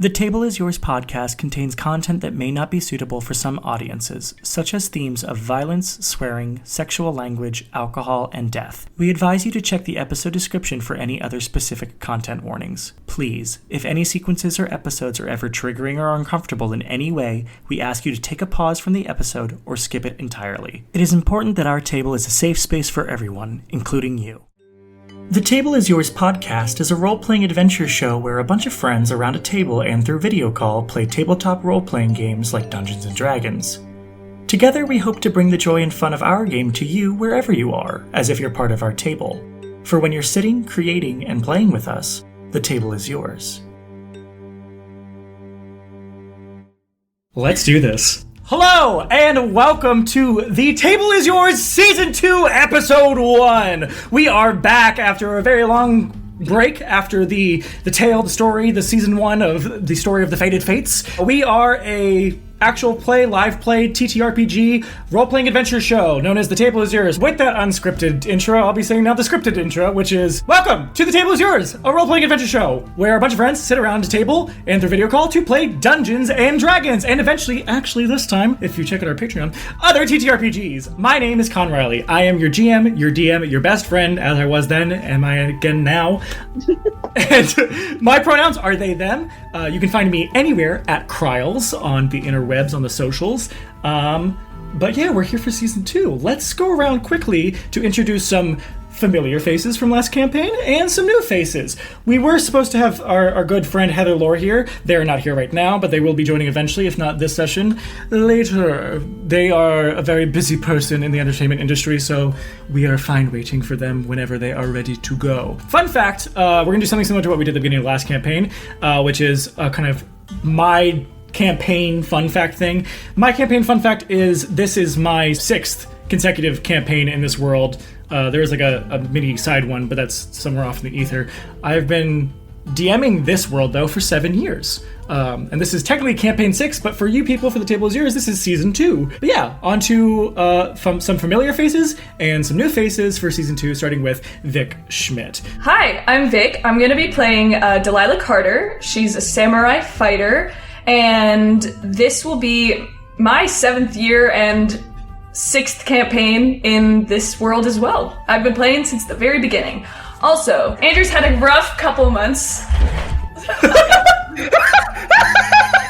The Table is Yours podcast contains content that may not be suitable for some audiences, such as themes of violence, swearing, sexual language, alcohol, and death. We advise you to check the episode description for any other specific content warnings. Please, if any sequences or episodes are ever triggering or uncomfortable in any way, we ask you to take a pause from the episode or skip it entirely. It is important that our table is a safe space for everyone, including you. The Table is Yours podcast is a role-playing adventure show where a bunch of friends around a table and through video call play tabletop role-playing games like Dungeons & Dragons. Together, we hope to bring the joy and fun of our game to you wherever you are, as if you're part of our table. For when you're sitting, creating, and playing with us, the table is yours. Let's do this. Hello, and welcome to The Table is Yours Season 2, Episode 1. We are back after a very long break after the tale, the story, the Season 1 of the story of the Fated Fates. We are a actual play, live play, TTRPG, role-playing adventure show known as The Table is Yours. With that unscripted intro, I'll be saying now the scripted intro, which is, welcome to The Table is Yours, a role-playing adventure show where a bunch of friends sit around a table and through video call to play Dungeons and Dragons, and eventually, actually this time, if you check out our Patreon, other TTRPGs. My name is Con Riley. I am your GM, your DM, your best friend, as I was then, am I again now. And my pronouns are they, them. You can find me anywhere at Kryles on the interwebs, on the socials. But yeah, we're here for Season 2. Let's go around quickly to introduce some familiar faces from last campaign and some new faces. We were supposed to have our good friend Heather Lore here. They're not here right now, but they will be joining eventually, if not this session, later. They are a very busy person in the entertainment industry, so we are fine waiting for them whenever they are ready to go. Fun fact, we're going to do something similar to what we did at the beginning of the last campaign, which is kind of my campaign fun fact thing. My campaign fun fact is this is my 6th consecutive campaign in this world. There is like a mini side one, but that's somewhere off in the ether. I've been DMing this world, though, for 7 years. And this is technically campaign 6, but for you people, for The Table is Yours, this is season 2. But yeah, on to some familiar faces and some new faces for season 2, starting with Vic Schmidt. Hi, I'm Vic. I'm going to be playing Delilah Carter. She's a samurai fighter, and this will be my 7th year and 6th campaign in this world as well. I've been playing since the very beginning. Also, Andrew's had a rough couple months.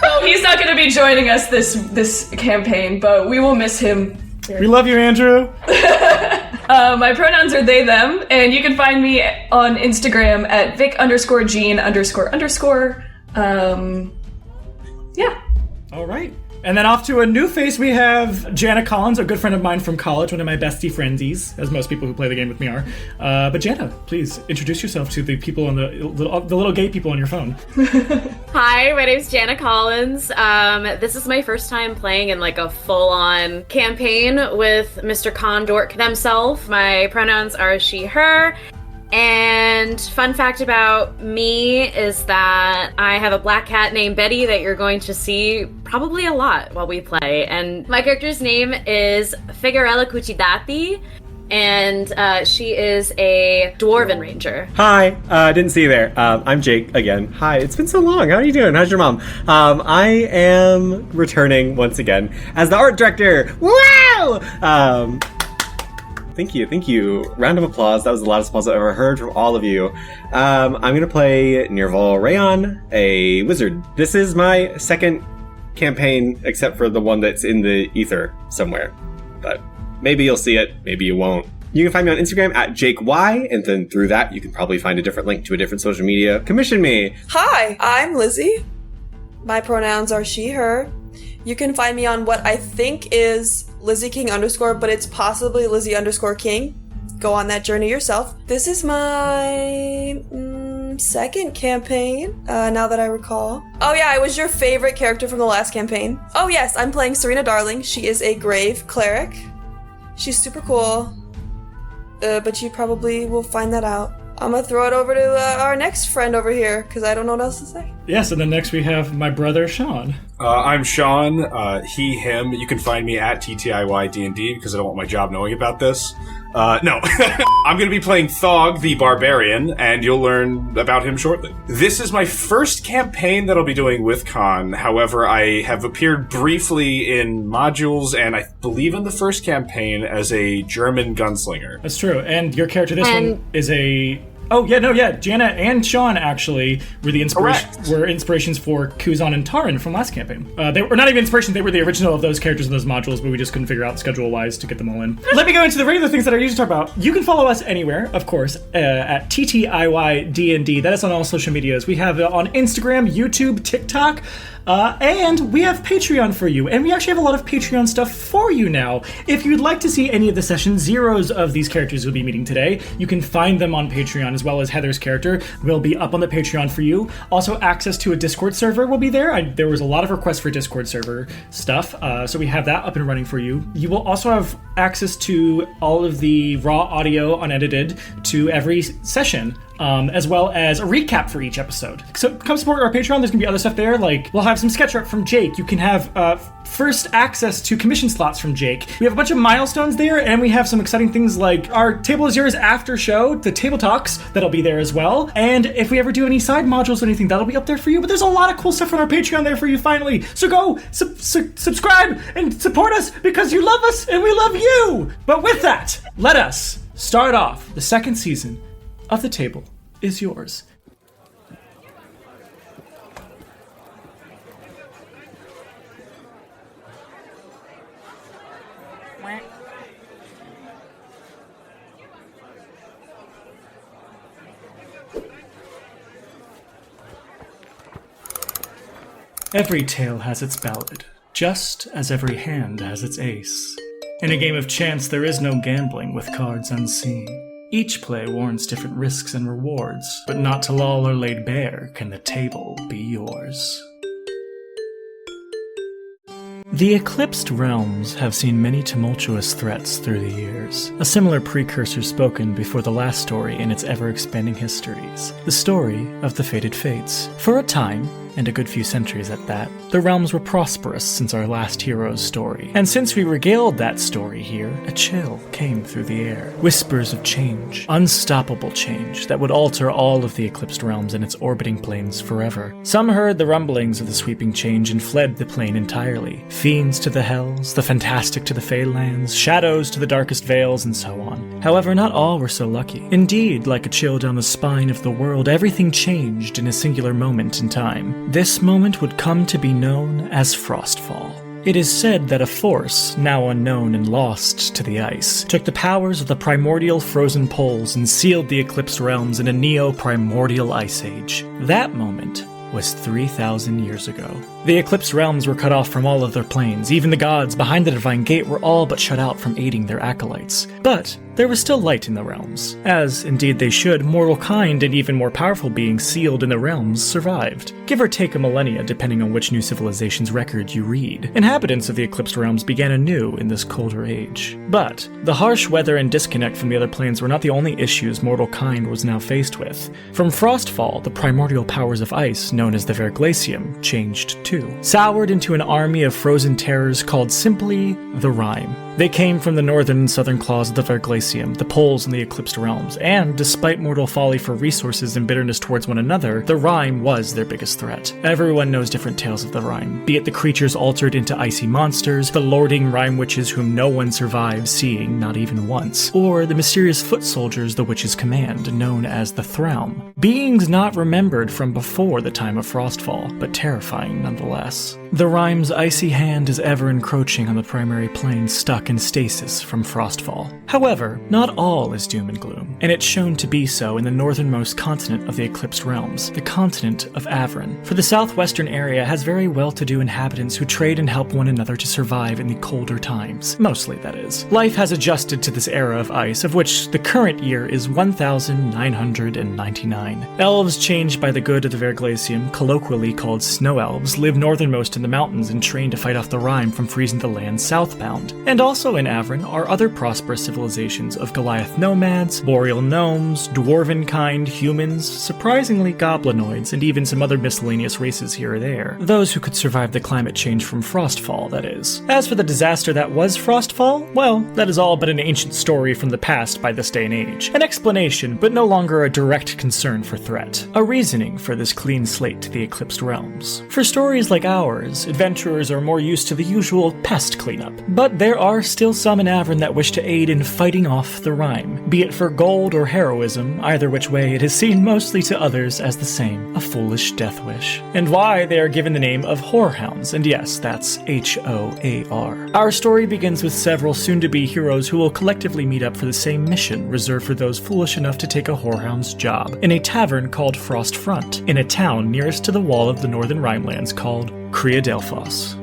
So he's not going to be joining us this campaign, but we will miss him. We love you, Andrew. My pronouns are they, them, and you can find me on Instagram at Vic_Jean__. Yeah. All right. And then off to a new face, we have Jana Collins, a good friend of mine from college, one of my bestie friendies, as most people who play the game with me are. But Jana, please introduce yourself to the people on the little gay people on your phone. Hi, my name's Jana Collins. This is my first time playing in like a full-on campaign with Mr. Condork himself. My pronouns are she, her. And fun fact about me is that I have a black cat named Betty that you're going to see probably a lot while we play. And my character's name is Figarella Cucidati, and she is a Dwarven Ranger. Hi, didn't see you there. I'm Jake again. Hi, it's been so long. How are you doing? How's your mom? I am returning once again as the art director. Wow! Thank you. Round of applause. That was the loudest applause I've ever heard from all of you. I'm going to play Nirval Rayon, a wizard. This is my 2nd campaign, except for the one that's in the ether somewhere. But maybe you'll see it, maybe you won't. You can find me on Instagram at JakeY, and then through that, you can probably find a different link to a different social media. Commission me! Hi, I'm Lizzie. My pronouns are she, her. You can find me on what I think is Lizzie King _, but it's possibly Lizzie _King. Go on that journey yourself. This is my 2nd campaign, now that I recall. Oh yeah, I was your favorite character from the last campaign. Oh yes, I'm playing Serena Darling. She is a grave cleric. She's super cool, but you probably will find that out. I'm gonna throw it over to our next friend over here, because I don't know what else to say. Yes, and then next we have my brother, Sean. I'm Sean, he, him. You can find me at TTIYDND, because I don't want my job knowing about this. No. I'm going to be playing Thog, the Barbarian, and you'll learn about him shortly. This is my first campaign that I'll be doing with Khan. However, I have appeared briefly in modules, and I believe in the first campaign as a German gunslinger. That's true. And your character, this one, is a... Oh, yeah, Jana and Sean, actually, were the inspirations for Kuzan and Taran from last campaign. They were not even inspirations, they were the original of those characters in those modules, but we just couldn't figure out schedule-wise to get them all in. Let me go into the regular things that I usually talk about. You can follow us anywhere, of course, at TTIYDND. That is on all social medias. We have it on Instagram, YouTube, TikTok, and we have Patreon for you. And we actually have a lot of Patreon stuff for you now. If you'd like to see any of the session zeros of these characters we'll be meeting today, you can find them on Patreon, as well as Heather's character will be up on the Patreon for you. Also, access to a Discord server will be there. There was a lot of requests for Discord server stuff, so we have that up and running for you. You will also have access to all of the raw audio unedited to every session, as well as a recap for each episode. So come support our Patreon. There's gonna be other stuff there, like we'll have some sketch art from Jake. You can have first access to commission slots from Jake. We have a bunch of milestones there, and we have some exciting things like our Table is Yours after show, the Table Talks, that'll be there as well. And if we ever do any side modules or anything, that'll be up there for you. But there's a lot of cool stuff on our Patreon there for you finally. So go subscribe and support us because you love us and we love you. But with that, let us start off the second season of The Table is Yours. Every tale has its ballad, just as every hand has its ace. In a game of chance, there is no gambling with cards unseen. Each play warrants different risks and rewards, but not till all are laid bare can the table be yours. The Eclipsed Realms have seen many tumultuous threats through the years, a similar precursor spoken before the last story in its ever-expanding histories, the story of the Fated Fates. For a time, and a good few centuries at that, the realms were prosperous since our last hero's story. And since we regaled that story here, a chill came through the air. Whispers of change, unstoppable change, that would alter all of the Eclipsed Realms and its orbiting planes forever. Some heard the rumblings of the sweeping change and fled the plane entirely. Fiends to the hells, the fantastic to the Feylands, shadows to the darkest vales, and so on. However, not all were so lucky. Indeed, like a chill down the spine of the world, everything changed in a singular moment in time. This moment would come to be known as Frostfall. It is said that a force, now unknown and lost to the ice, took the powers of the primordial frozen poles and sealed the Eclipsed Realms in a neo-primordial ice age. That moment was 3,000 years ago. The Eclipsed Realms were cut off from all of their planes. Even the gods behind the Divine Gate were all but shut out from aiding their acolytes. But there was still light in the realms. As, indeed they should, mortal kind and even more powerful beings sealed in the realms survived. Give or take a millennia, depending on which new civilization's record you read. Inhabitants of the Eclipsed Realms began anew in this colder age. But the harsh weather and disconnect from the other planes were not the only issues mortal kind was now faced with. From Frostfall, the primordial powers of ice, known as the Verglacium, changed too. Soured into an army of frozen terrors called simply the Rime. They came from the northern and southern claws of the Verglacium, the poles in the Eclipsed Realms, and despite mortal folly for resources and bitterness towards one another, the Rime was their biggest threat. Everyone knows different tales of the Rime, be it the creatures altered into icy monsters, the lording Rime witches whom no one survives seeing, not even once, or the mysterious foot soldiers the witches command, known as the Thraum. Beings not remembered from before the time of Frostfall, but terrifying nonetheless. The Rime's icy hand is ever encroaching on the primary plane, stuck in stasis from Frostfall. However, not all is doom and gloom, and it's shown to be so in the northernmost continent of the Eclipsed Realms, the continent of Avran. For the southwestern area has very well-to-do inhabitants who trade and help one another to survive in the colder times. Mostly, that is. Life has adjusted to this era of ice, of which the current year is 1999. Elves changed by the good of the Verglacium, colloquially called snow elves, live northernmost in the mountains and train to fight off the Rime from freezing the land southbound. And also Also in Avron are other prosperous civilizations of Goliath nomads, boreal gnomes, dwarven kind, humans, surprisingly goblinoids, and even some other miscellaneous races here or there. Those who could survive the climate change from Frostfall, that is. As for the disaster that was Frostfall, well, that is all but an ancient story from the past by this day and age. An explanation, but no longer a direct concern for threat. A reasoning for this clean slate to the Eclipsed Realms. For stories like ours, adventurers are more used to the usual pest cleanup. But there are still some in Avron that wish to aid in fighting off the rime. Be it for gold or heroism, either which way it is seen mostly to others as the same, a foolish death wish. And why they are given the name of Whorehounds, and yes, that's H-O-A-R. Our story begins with several soon-to-be heroes who will collectively meet up for the same mission reserved for those foolish enough to take a whorehound's job, in a tavern called Frost Front, in a town nearest to the wall of the Northern Rhinelands called Creadelphos.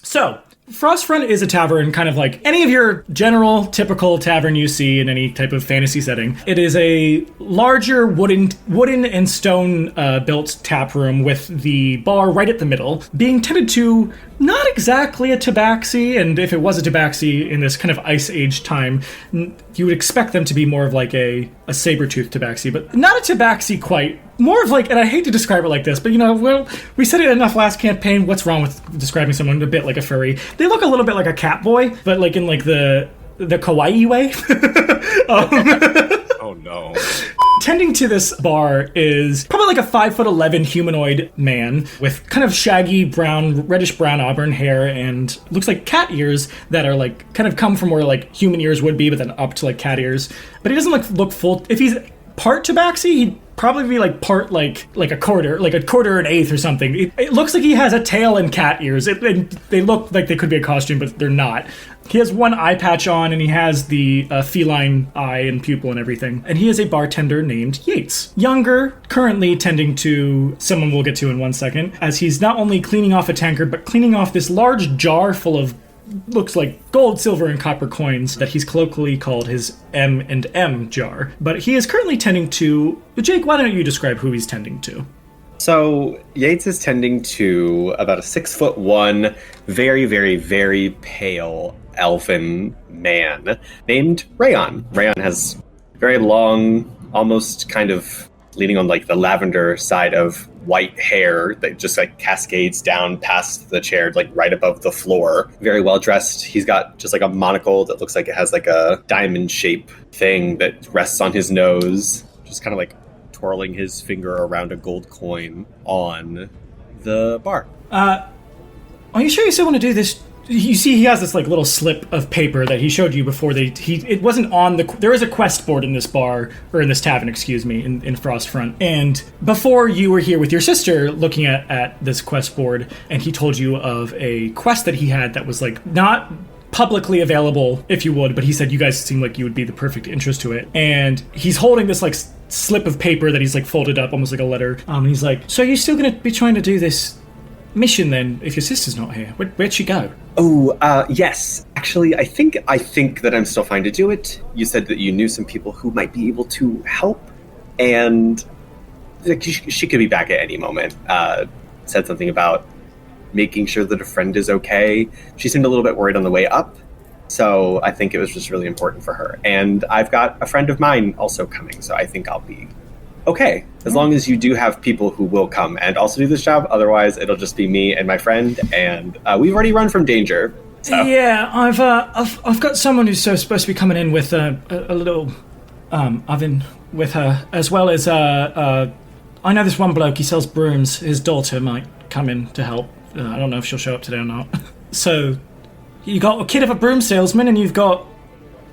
So, Frostfront is a tavern, kind of like any of your general, typical tavern you see in any type of fantasy setting. It is a larger wooden and stone built tap room with the bar right at the middle, being tended to not exactly a tabaxi, and if it was a tabaxi in this kind of Ice Age time, you would expect them to be more of like a saber-toothed tabaxi, but not a tabaxi quite. More of like, and I hate to describe it like this, but we said it enough last campaign, what's wrong with describing someone a bit like a furry? They look a little bit like a cat boy, but like in like the kawaii way. Oh no. Tending to this bar is probably like a 5'11" humanoid man with kind of shaggy reddish brown auburn hair and looks like cat ears that are like kind of come from where like human ears would be, but then up to like cat ears. But he doesn't look full. If he's part tabaxi, he'd probably be like part like a quarter or an eighth or something. It looks like he has a tail and cat ears. They look like they could be a costume, but they're not. He has one eye patch on, and he has the feline eye and pupil and everything. And he is a bartender named Yates. Younger, currently tending to someone we'll get to in 1 second, as he's not only cleaning off a tankard, but cleaning off this large jar full of looks like gold, silver, and copper coins that he's colloquially called his M&M jar. But he is currently tending to... Jake, why don't you describe who he's tending to? So Yates is tending to about a 6'1", very, very, very pale elfin man named Rayon. Rayon has very long, almost kind of leaning on like the lavender side of white hair that just like cascades down past the chair, like right above the floor. Very well dressed. He's got just like a monocle that looks like it has like a diamond shape thing that rests on his nose, just kind of like twirling his finger around a gold coin on the bar. Are you sure you still want to do this? You see, he has this like little slip of paper that he showed you before. It wasn't on the. There is a quest board in this bar, or in this tavern, excuse me, in Frostfront. And before you were here with your sister, looking at this quest board, and he told you of a quest that he had that was like not publicly available, if you would, but he said you guys seem like you would be the perfect interest to it. And he's holding this like slip of paper that he's like folded up, almost like a letter. And he's like, "So you're still going to be trying to do this mission then, if your sister's not here? Where'd she go?" Oh, yes. Actually, I think that I'm still fine to do it. You said that you knew some people who might be able to help, and she could be back at any moment. Said something about making sure that a friend is okay. She seemed a little bit worried on the way up, so I think it was just really important for her. And I've got a friend of mine also coming, so I think I'll be okay, as long as you do have people who will come and also do this job. Otherwise, it'll just be me and my friend, and we've already run from danger. So. Yeah, I've got someone who's supposed to be coming in with a little oven with her, as well as I know this one bloke. He sells brooms. His daughter might come in to help. I don't know if she'll show up today or not. So you got a kid of a broom salesman, and you've got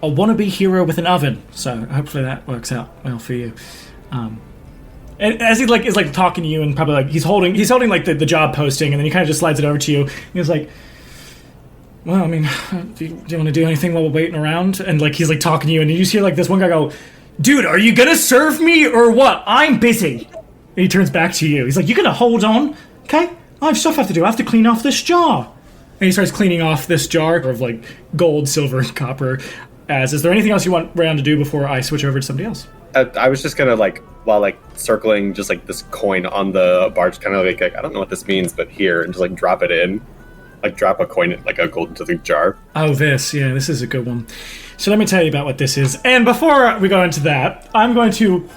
a wannabe hero with an oven. So hopefully that works out well for you. And as he is talking to you, and probably he's holding like the job posting, and then he kind of just slides it over to you. And he's like, "Well, I mean, do you want to do anything while we're waiting around?" And he's talking to you, and you just hear this one guy go, "Dude, are you gonna serve me or what? I'm busy." And he turns back to you. He's like, "You gonna hold on? Okay, I have stuff I have to do. I have to clean off this jar." And he starts cleaning off this jar of gold, silver, and copper. Is there anything else you want Rayon to do before I switch over to somebody else? I was just gonna while circling just this coin on the bar, just kind of like I don't know what this means, but here, and just drop it in, drop a coin a gold into the jar. Oh, this is a good one. So let me tell you about what this is. And before we go into that, I'm going to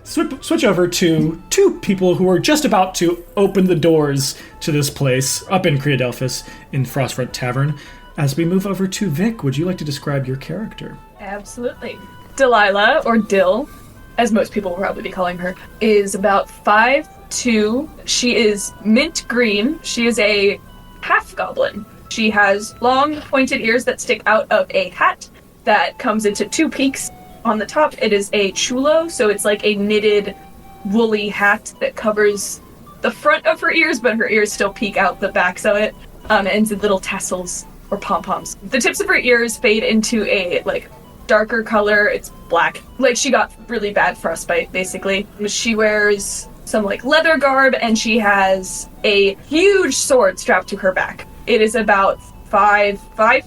switch over to two people who are just about to open the doors to this place up in Creadelphus in Frostfront Tavern. As we move over to Vic, would you like to describe your character? Absolutely. Delilah, or Dill, as most people will probably be calling her, is about 5'2". She is mint green. She is a half-goblin. She has long, pointed ears that stick out of a hat that comes into two peaks. On the top, it is a chulo, so it's like a knitted, woolly hat that covers the front of her ears, but her ears still peek out the backs of it, and ends in little tassels or pom-poms. The tips of her ears fade into a, darker color. It's black. She got really bad frostbite, basically. She wears some, leather garb, and she has a huge sword strapped to her back. It is about 5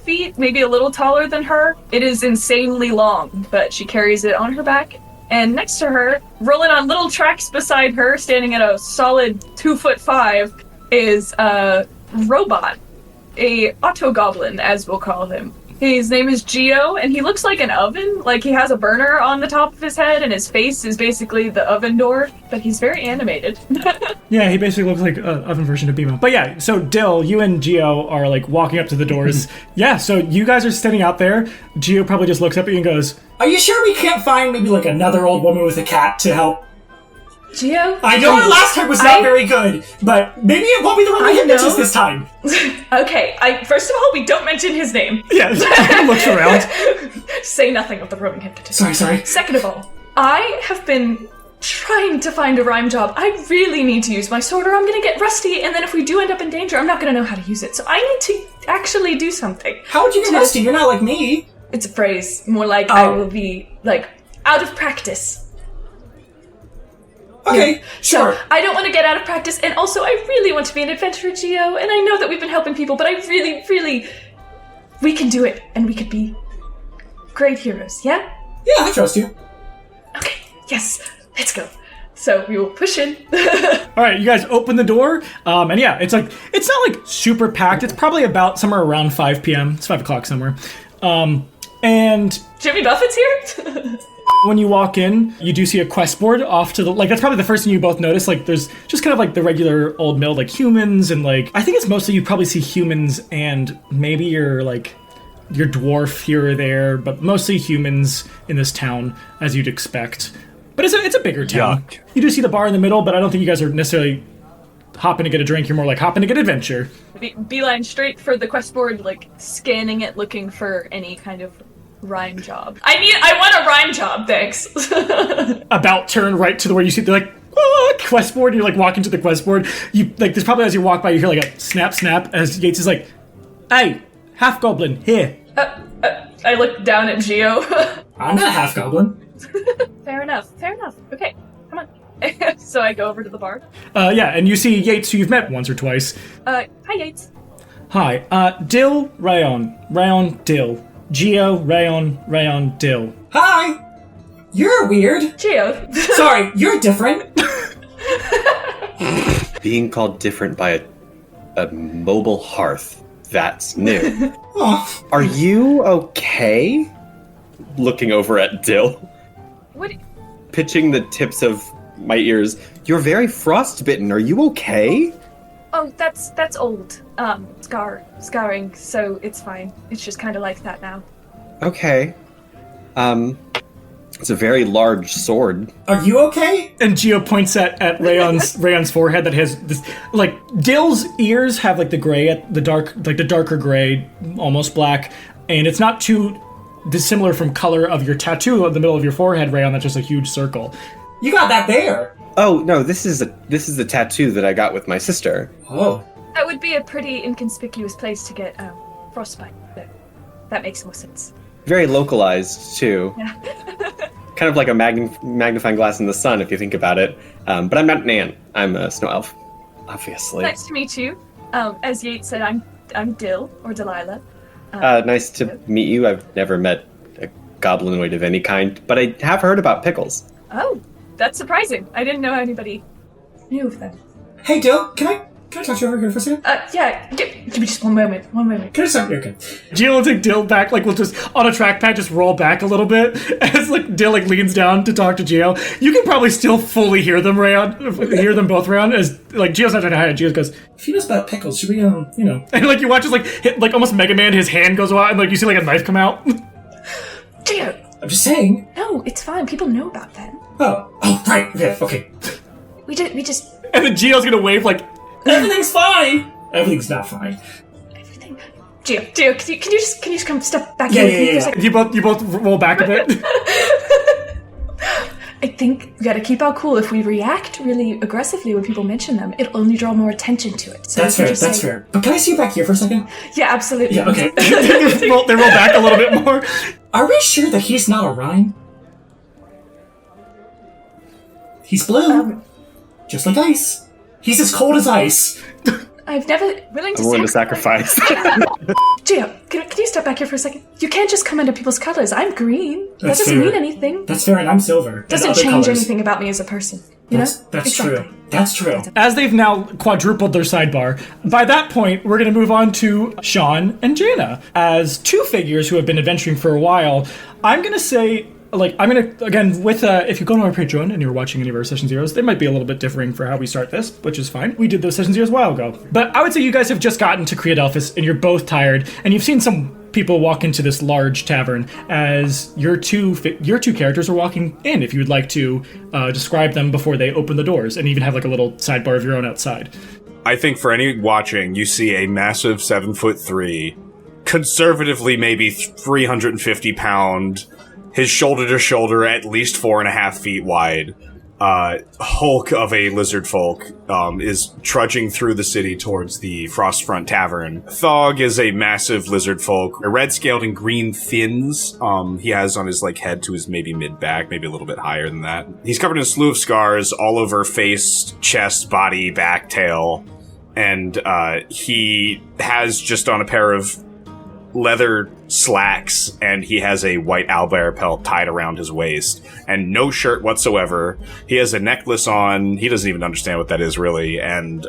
feet, maybe a little taller than her. It is insanely long, but she carries it on her back. And next to her, rolling on little tracks beside her, standing at a solid 2'5", is a robot. A auto-goblin, as we'll call him. His name is Geo, and he looks like an oven. He has a burner on the top of his head, and his face is basically the oven door, but he's very animated. Yeah, he basically looks like an oven version of Beemo. But yeah, so Dill, you and Geo are walking up to the doors. Yeah, so you guys are standing out there. Geo probably just looks up at you and goes, "Are you sure we can't find maybe another old woman with a cat to help?" Geo? I know our last time was not very good, but maybe it won't be the one we mentions this time. Okay, first of all, we don't mention his name. Yeah, he looks around. Say nothing of the roaming hypnotist. Sorry. Second of all, I have been trying to find a rhyme job. I really need to use my sword or I'm gonna get rusty, and then if we do end up in danger, I'm not gonna know how to use it. So I need to actually do something. How would you get rusty? You're not like me. It's a phrase. More like I will be, out of practice. Okay, sure. So, I don't want to get out of practice, and also I really want to be an adventurer, Geo, and I know that we've been helping people, but I really, we can do it, and we could be great heroes, yeah? Yeah, I trust you. Okay, yes, let's go. So we will push in. All right, you guys open the door, and yeah, it's not super packed. It's probably about somewhere around 5 p.m. It's 5 o'clock somewhere. And Jimmy Buffett's here? when you walk in, you do see a quest board off to the, that's probably the first thing you both notice. There's just kind of the regular old mill, humans, and I think it's mostly you probably see humans and maybe your dwarf here or there, but mostly humans in this town, as you'd expect. But it's a bigger town. Yuck. You do see the bar in the middle, but I don't think you guys are necessarily hopping to get a drink. You're more hopping to get adventure. Beeline straight for the quest board, scanning it, looking for any kind of rhyme job. I want a rhyme job, thanks. About turn right to where you see the quest board. You're walking to the quest board. You there's probably as you walk by you hear a snap as Yates is "Hey, half goblin here." I look down at Geo. I'm not half goblin. Fair enough. Okay, come on. So I go over to the bar. Yeah, and you see Yates, who you've met once or twice. Hi Yates. Hi, Dill, Rayon, Dill. Geo, Rayon, Dill. Hi! You're weird. Geo. Sorry, you're different. Being called different by a mobile hearth, that's new. Oh. Are you okay? Looking over at Dill. What? Pitching the tips of my ears. You're very frostbitten. Are you okay? Oh, that's old. Scarring, so it's fine. It's just kind of like that now. Okay. It's a very large sword. Are you okay? And Geo points at Rayon's forehead that has this, Dill's ears have the gray, the darker gray, almost black, and it's not too dissimilar from color of your tattoo in the middle of your forehead, Rayon. That's just a huge circle. You got that there. Oh no, this is the tattoo that I got with my sister. Oh. That would be a pretty inconspicuous place to get frostbite. That makes more sense. Very localized too. Yeah. Kind of like a magnifying glass in the sun, if you think about it. But I'm not an ant. I'm a snow elf, obviously. Nice to meet you. As Yates said, I'm Dill or Delilah. Nice to meet you. I've never met a goblinoid of any kind, but I have heard about pickles. Oh, that's surprising. I didn't know anybody knew of them. Hey, Dill, can I talk to you over here for a second? Yeah, give me just one moment. Can I stop? Okay. Gio will take Dill back, like, we'll just, on a trackpad, just roll back a little bit as, like, Dill, like, leans down to talk to Gio. You can probably still fully hear them, hear them both, Rayon, as, like, Gio's not trying to hide it. Gio goes, if he knows about pickles, should we, you know. And, like, you watch as, like, hit, like, almost Mega Man, his hand goes out, and, like, you see, like, a knife come out. Gio! I'm just saying. No, it's fine. People know about that. Oh, right. Yeah, okay. We just... And then Gio's gonna wave, like, everything's fine! Everything's not fine. Everything... Gio, can you just come step back here with me for a second? You both roll back a bit. I think we gotta keep our cool. If we react really aggressively when people mention them, it'll only draw more attention to it. So That's fair. But can I see you back here for a second? Yeah, absolutely. Yeah, okay. they roll back a little bit more. Are we sure that he's not a rhine? He's blue. Just like ice. He's as cold as ice. I've never... willing to sacrifice. Gio, can you step back here for a second? You can't just come into people's colors. I'm green. That doesn't mean anything. That's fair, and I'm silver. Doesn't change anything about me as a person. You know? That's true. That's true. As they've now quadrupled their sidebar, by that point, we're going to move on to Sean and Jana. As two figures who have been adventuring for a while, I'm going to say... Like, I'm going to, again, with, if you go to our Patreon and you're watching any of our Session Zeros, they might be a little bit differing for how we start this, which is fine. We did those Session Zeros a while ago. But I would say you guys have just gotten to Creodelphus and you're both tired, and you've seen some people walk into this large tavern as your two characters are walking in, if you would like to describe them before they open the doors, and even have, like, a little sidebar of your own outside. I think for any watching, you see a massive 7'3", conservatively maybe 350-pound... his shoulder-to-shoulder, at least 4.5 feet wide, hulk of a lizard folk is trudging through the city towards the Frostfront Tavern. Thog is a massive lizard folk, red-scaled and green fins. He has on his head to his maybe mid-back, maybe a little bit higher than that. He's covered in a slew of scars all over face, chest, body, back, tail, and he has just on a pair of leather slacks, and he has a white owlbear pelt tied around his waist, and no shirt whatsoever. He has a necklace on. He doesn't even understand what that is, really, and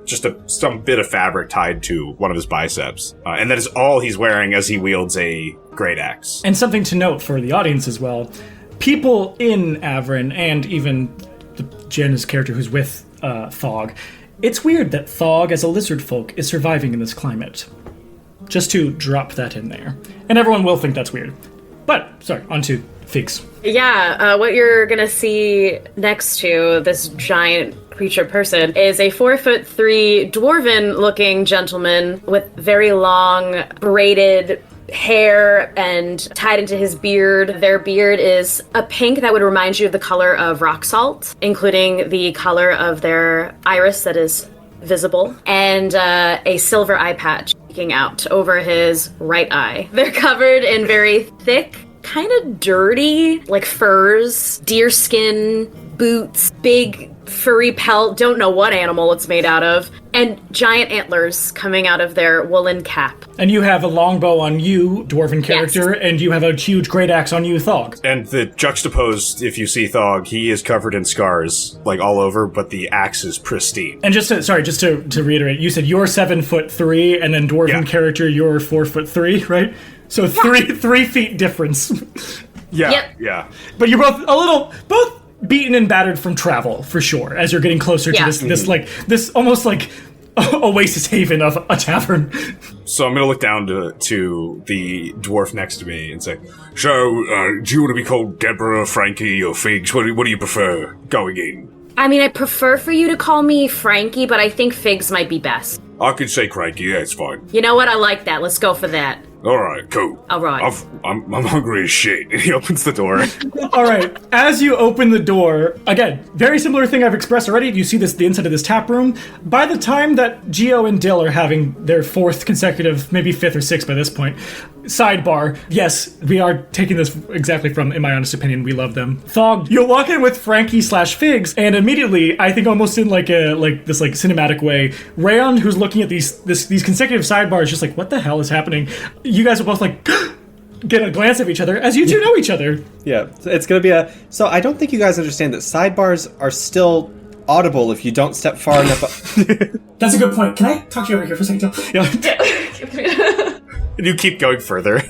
just some bit of fabric tied to one of his biceps. And that is all he's wearing as he wields a great axe. And something to note for the audience as well, people in Avrin, and even Jenna's character who's with Thog, it's weird that Thog, as a lizard folk, is surviving in this climate. Just to drop that in there. And everyone will think that's weird. But, sorry, on to Figs. Yeah, what you're gonna see next to this giant creature person is a 4'3" dwarven-looking gentleman with very long, braided hair and tied into his beard. Their beard is a pink that would remind you of the color of rock salt, including the color of their iris that is visible, and a silver eye patch out over his right eye. They're covered in very thick, kind of dirty, like furs, deerskin, boots, big furry pelt, don't know what animal it's made out of, and giant antlers coming out of their woolen cap. And you have a longbow on you, dwarven character, yes. And you have a huge great axe on you, Thog. And the juxtaposed, if you see Thog, he is covered in scars, all over, but the axe is pristine. And just to reiterate, you said you're 7'3", and then dwarven character, you're 4'3", right? So 3 feet difference. Yeah. But you're both beaten and battered from travel, for sure, as you're getting closer to this almost like oasis haven of a tavern. So I'm gonna look down to the dwarf next to me and say, so, do you want to be called Deborah, Frankie, or Figs? What do you prefer going in? I mean, I prefer for you to call me Frankie, but I think Figs might be best. I could say Cranky, yeah, it's fine. You know what? I like that. Let's go for that. All right, cool. All right. I'm hungry as shit. And he opens the door. All right. As you open the door, again, very similar thing I've expressed already. You see the inside of this tap room. By the time that Gio and Dill are having their fourth consecutive, maybe fifth or sixth by this point, sidebar, yes, we are taking this exactly from, in my honest opinion, we love them. Thog, you'll walk in with Frankie/Figs, and immediately, I think almost in this cinematic way, Rayon, who's looking at these consecutive sidebars, just like, what the hell is happening? You guys are both like, get a glance of each other, as you two know each other. Yeah, it's going to be So I don't think you guys understand that sidebars are still audible if you don't step far enough. That's a good point. Can I talk to you over here for a second, Jill? Yeah. You keep going further.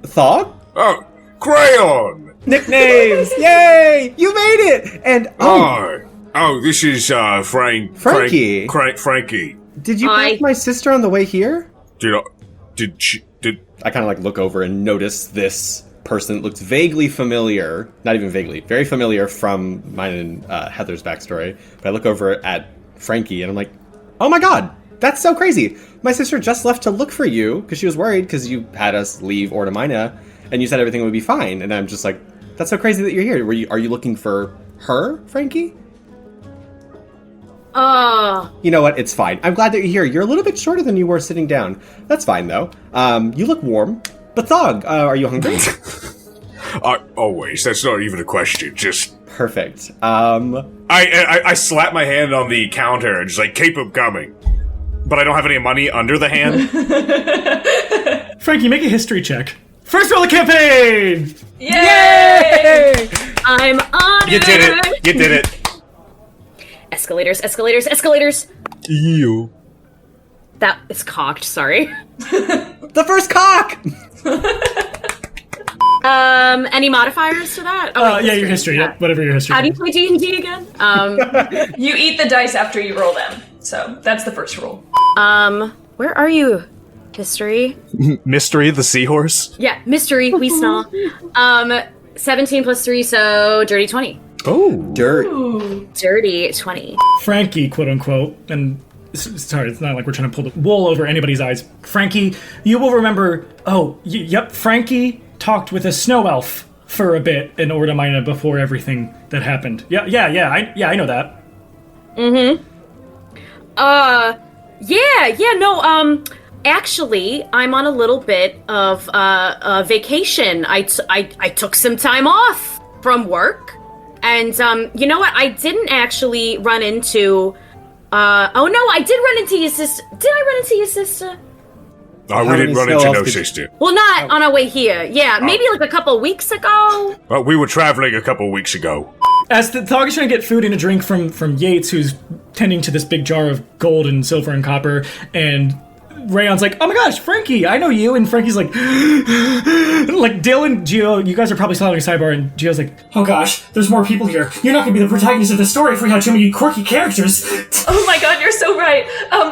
Thog? Oh, Crayon! Nicknames! Yay! You made it! And this is Frankie. Frankie. Did you pass my sister on the way here? Did I kind of like look over and notice this person that looks vaguely familiar, not even vaguely, very familiar from mine and Heather's backstory. But I look over at Frankie and I'm like, oh my god, that's so crazy. My sister just left to look for you because she was worried because you had us leave Ordomina and you said everything would be fine. And I'm just like, that's so crazy that you're here. Are you looking for her, Frankie? You know what? It's fine. I'm glad that you're here. You're a little bit shorter than you were sitting down. That's fine, though. You look warm. But Thog, are you hungry? Always. That's not even a question. Just... Perfect. I slap my hand on the counter and just like, keep them coming. But I don't have any money under the hand. Frankie, make a history check. First roll of campaign! Yay! I'm honored. You did it. Escalators. Ew. That is cocked, sorry. The first cock! Any modifiers to that? Oh, yeah, your history. Yep, whatever your history. How do you play D&D again? You eat the dice after you roll them. So that's the first rule. Where are you? History? Mystery, the seahorse? Yeah, mystery, we saw. 17 plus 3, so dirty 20. Oh, dirt. Ooh. Dirty 20. Frankie, quote unquote, and sorry, it's not like we're trying to pull the wool over anybody's eyes. Frankie, you will remember, yep, Frankie talked with a snow elf for a bit in Ordomina before everything that happened. I know that. Actually, I'm on a little bit of vacation. I took some time off from work. And, you know what? I didn't actually run into... I did run into your sister. Did I run into your sister? Oh, we didn't run into no sister. Well, not on our way here. Yeah, maybe like a couple weeks ago. Well, we were traveling a couple weeks ago. As the Thog is trying to get food and a drink from Yates, who's tending to this big jar of gold and silver and copper, and Rayon's like, oh my gosh, Frankie, I know you. And Frankie's like, Dill and Geo, you guys are probably still having a sidebar. And Geo's like, oh gosh, there's more people here. You're not going to be the protagonist of the story if we have too many quirky characters. Oh my god, you're so right.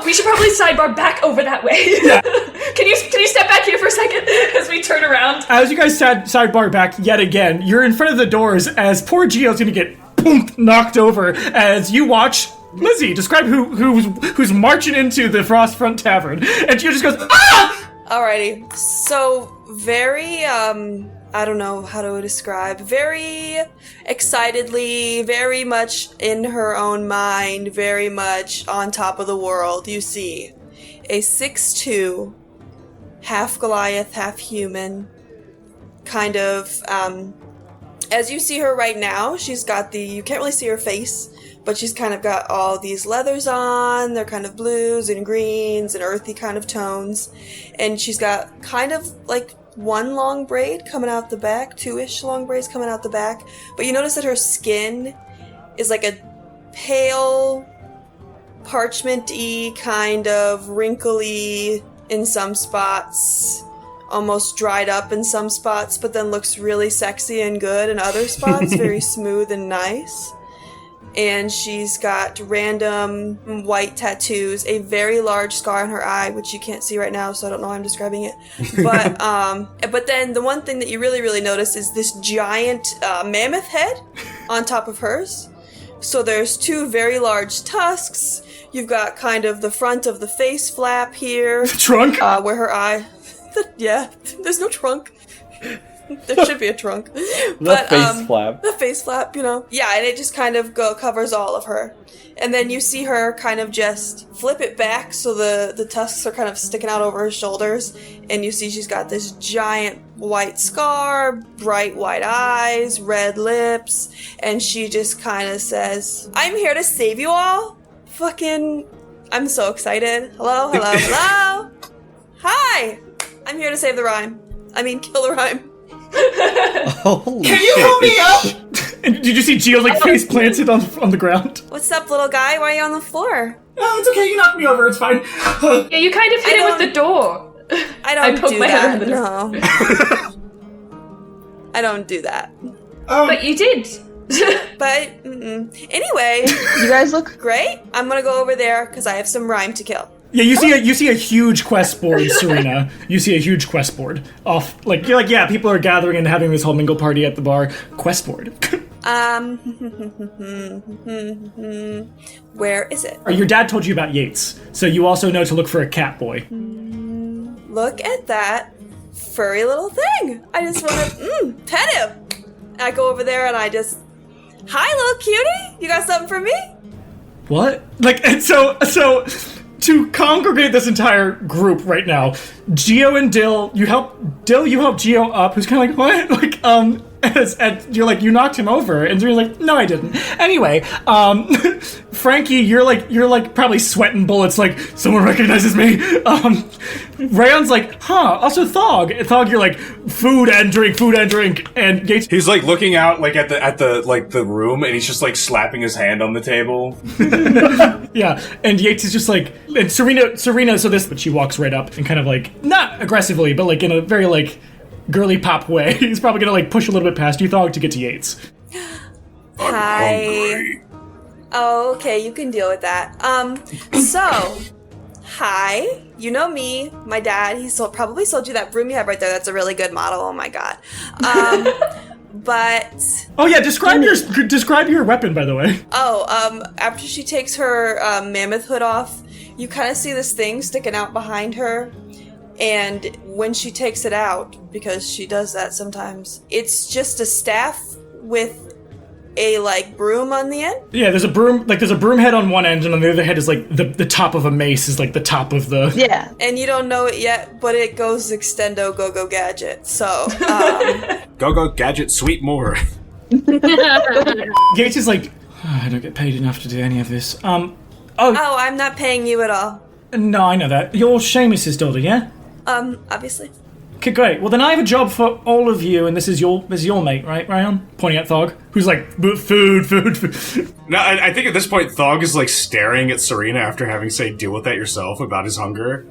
We should probably sidebar back over that way. Yeah. Can you step back here for a second as we turn around? As you guys sidebar back yet again, you're in front of the doors as poor Geo's going to get knocked over as you watch Lizzie describe who's marching into the Frostfront Tavern, and Geo just goes, ah! Alrighty, so very, I don't know how to describe, very excitedly, very much in her own mind, very much on top of the world, you see a 6'2", half Goliath, half human, kind of, as you see her right now, she's got you can't really see her face, but she's kind of got all these leathers on. They're kind of blues and greens and earthy kind of tones. And she's got kind of like one long braid coming out the back, two-ish long braids coming out the back. But you notice that her skin is like a pale, parchment-y, kind of wrinkly in some spots, almost dried up in some spots, but then looks really sexy and good in other spots, very smooth and nice. And she's got random white tattoos, a very large scar on her eye, which you can't see right now, so I don't know how I'm describing it. But then the one thing that you really, really notice is this giant mammoth head on top of hers. So there's two very large tusks. You've got kind of the front of the face flap here. The trunk? Where her eye... yeah, there's no trunk. There should be a trunk. The face flap. The face flap, you know. Yeah, and it just kind of covers all of her. And then you see her kind of just flip it back so the tusks are kind of sticking out over her shoulders. And you see she's got this giant white scar, bright white eyes, red lips. And she just kind of says, I'm here to save you all. Fucking, I'm so excited. Hello. Hi! I'm here to save the rhyme. kill rhyme. Holy Can you shit. help me up? And did you see Geo like face planted on the ground? What's up, little guy? Why are you on the floor? Oh, it's okay. You knocked me over. It's fine. Yeah, you kind of hit it with the door. I don't poked do my head that. around the No. I don't do that. But you did. But anyway, You guys look great. I'm gonna go over there because I have some rhyme to kill. Yeah, you see a huge quest board, Serena. You see a huge quest board off. Like you're like, yeah, people are gathering and having this whole mingle party at the bar. Quest board. Where is it? Your dad told you about Yates, so you also know to look for a cat boy. Look at that furry little thing. I just want to pet him. And I go over there and I just, hi, little cutie. You got something for me? What? Like, and so to congregate this entire group right now, Geo and Dill, you help Geo up, who's kind of like, what? Like, and you're like, you knocked him over, and you're like, no, I didn't. Anyway, Frankie, you're like probably sweating bullets, like, someone recognizes me. Rayon's like, huh, also Thog, you're like, food and drink, and Yates. He's like looking out like at the room, and he's just like slapping his hand on the table. Yeah, and Yates is just like, and Serena, but she walks right up and kind of like, not aggressively, but like in a very like girly pop way. He's probably gonna like push a little bit past you, Thog, to get to Yates. Hi. Oh, okay, you can deal with that. So, hi. You know me, my dad. He probably sold you that broom you have right there. That's a really good model. Oh my god. But Oh yeah, describe your weapon, by the way. after she takes her mammoth hood off, you kind of see this thing sticking out behind her. And when she takes it out, because she does that sometimes, it's just a staff with a like broom on the end. Yeah, there's a broom head on one end, and on the other head is like the top of a mace is like the top of the. yeah. And you don't know it yet, but it goes extendo go gadget. So Go gadget, sweet more. Yates is like, I don't get paid enough to do any of this. oh, I'm not paying you at all. No, I know that. You're Seamus's daughter, yeah? Obviously. Okay, great. Well, then I have a job for all of you, and this is your mate, right, Ryan? Pointing at Thog, who's like, food. No, I think at this point Thog is like staring at Serena after having said deal with that yourself about his hunger.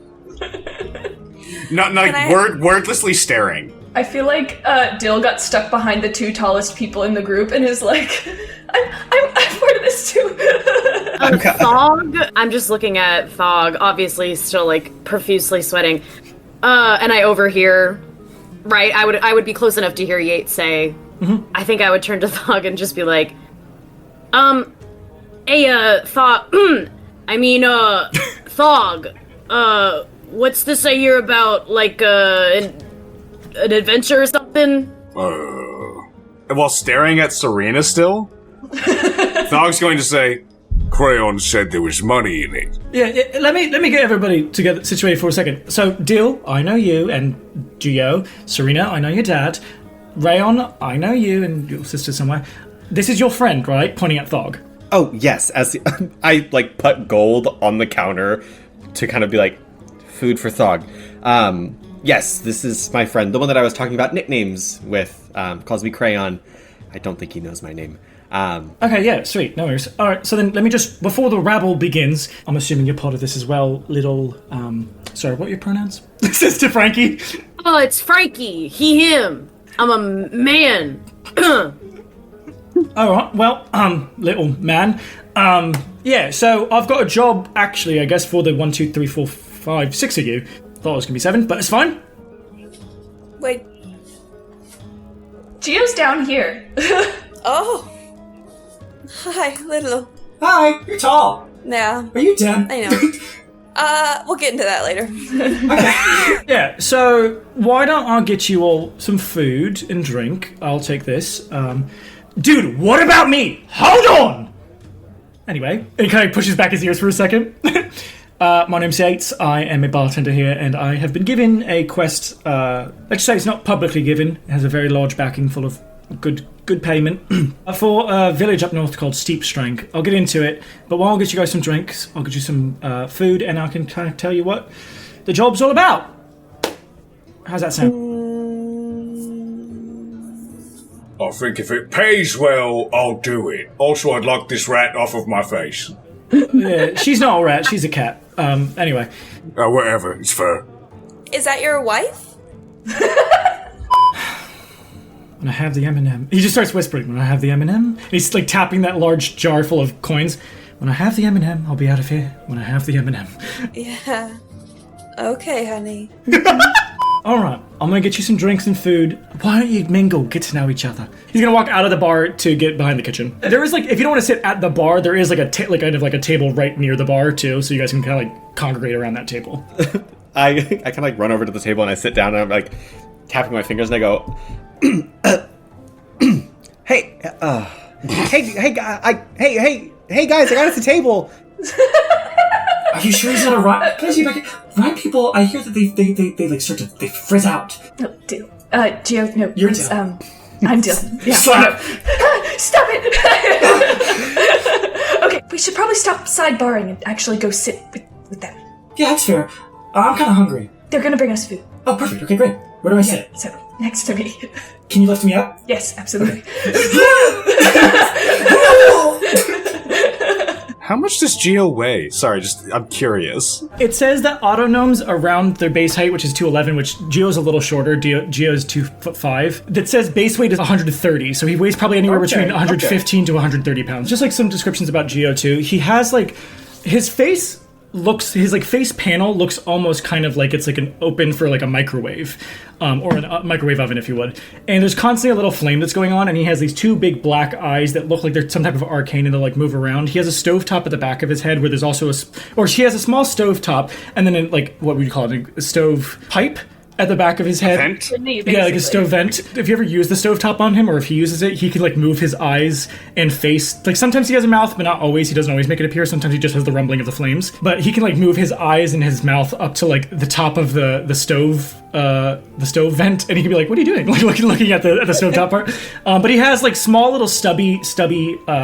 Not like wordlessly staring. I feel like Dill got stuck behind the two tallest people in the group and is like, I'm part of this too. Thog, I'm just looking at Thog, obviously still like profusely sweating. And I overhear, right? I would be close enough to hear Yates say, I think I would turn to Thog and just be like, hey, Thog, Thog, what's this I hear about, like, an adventure or something? While staring at Serena still, Thog's going to say, Crayon said there was money in it. Yeah, let me get everybody together situated for a second. So, Dill, I know you, and Geo, Serena, I know your dad, Rayon, I know you and your sister somewhere. This is your friend, right? Pointing at Thog. Oh, yes. I, like, put gold on the counter to kind of be like, food for Thog. Yes, this is my friend, the one that I was talking about nicknames with, calls me Crayon. I don't think he knows my name. Okay, yeah, sweet, no worries. Alright, so then let me just, before the rabble begins, I'm assuming you're part of this as well, little, sorry, what are your pronouns? This is to Frankie. Oh, it's Frankie. He, him. I'm a man. Alright, well, little man. Yeah, so I've got a job, actually, I guess, for the 1, 2, 3, 4, 5, 6 of you. Thought it was gonna be 7, but it's fine. Wait. Geo's down here. Oh. Hi, little. Hi, you're tall. Yeah, Are you 10? I know. We'll get into that later. Yeah, so why don't I get you all some food and drink? I'll take this. Dude, what about me? Hold on! Anyway, he kind of pushes back his ears for a second. My name's Yates. I am a bartender here, and I have been given a quest. Let's say it's not publicly given. It has a very large backing full of good payment for a village up north called Steep Strang. I'll get into it, but while I'll get you guys some drinks, I'll get you some food, and I can kind of tell you what the job's all about. How's that sound? I think if it pays well, I'll do it. Also, I'd like this rat off of my face. She's not a rat, she's a cat. Anyway. Whatever, it's fair. Is that your wife? When I have the M&M. He just starts whispering, when I have the M&M. And he's like tapping that large jar full of coins. When I have the M&M, I'll be out of here. When I have the M&M. Yeah. Okay, honey. Alright, I'm gonna get you some drinks and food. Why don't you mingle, get to know each other? He's gonna walk out of the bar to get behind the kitchen. There is like, if you don't want to sit at the bar, there is like kind of like a table right near the bar too, so you guys can kind of like congregate around that table. I kind of like run over to the table and I sit down and I'm like tapping my fingers and I go, hey guys, I got us a table. Are you sure he's not a rat? Can I see back? Rat people, I hear that they like start to they frizz out. No, Dill. Gio, no. You're it's, Dill. I'm Dill. Yeah. Slap. Stop it! Okay, we should probably stop sidebarring and actually go sit with them. Yeah, that's fair. I'm kind of hungry. They're gonna bring us food. Oh, perfect. Okay, great. Where do I sit? So, next to me. Can you lift me up? Yes, absolutely. How much does Geo weigh? Sorry, I'm curious. It says that autognomes around their base height, which is 211, which Geo's a little shorter. Geo's 2'5". That says base weight is 130, so he weighs probably anywhere between 115 to 130 pounds. Just like some descriptions about Geo too. He has like his face panel looks almost kind of like it's like an open for like a microwave, or a microwave oven, if you would. And there's constantly a little flame that's going on, and he has these two big black eyes that look like they're some type of arcane and they'll like move around. He has a stovetop at the back of his head where there's also she has a small stovetop, and then like what would you call it, a stove pipe at the back of his head. Vent? Yeah, like a stove vent. If you ever use the stovetop on him, or if he uses it, he can like move his eyes and face. Like sometimes he has a mouth, but not always. He doesn't always make it appear. Sometimes he just has the rumbling of the flames. But he can like move his eyes and his mouth up to like the top of the stove vent, and he can be like, "What are you doing?" Like looking at the stovetop part. But he has like small little stubby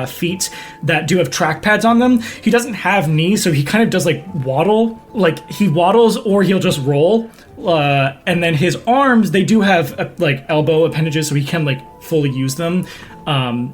feet that do have track pads on them. He doesn't have knees, so he kind of does like waddle. Like he waddles, or he'll just roll. And then his arms, they do have like elbow appendages, so he can like fully use them,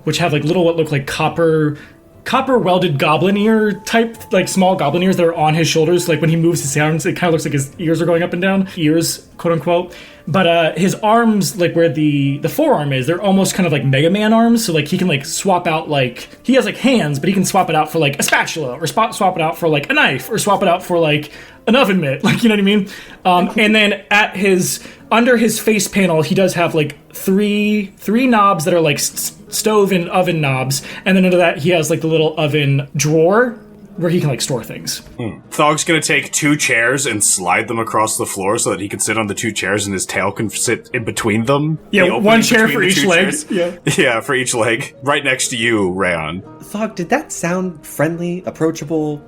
which have like little what look like copper welded goblin ear type, like small goblin ears that are on his shoulders. Like when he moves his arms, it kind of looks like his ears are going up and down, ears, quote unquote. But his arms, like where the forearm is, they're almost kind of like Mega Man arms. So like he can like swap out, like he has like hands, but he can swap it out for like a spatula, or swap it out for like a knife, or swap it out for like an oven mitt, like, you know what I mean? And then under his face panel, he does have like three knobs that are like stove and oven knobs, and then under that he has like the little oven drawer where he can like store things. Thog's gonna take 2 chairs and slide them across the floor so that he can sit on the 2 chairs and his tail can sit in between them. Yeah, one chair for each leg. Yeah, for each leg. Right next to you, Rayon. Thog, did that sound friendly, approachable?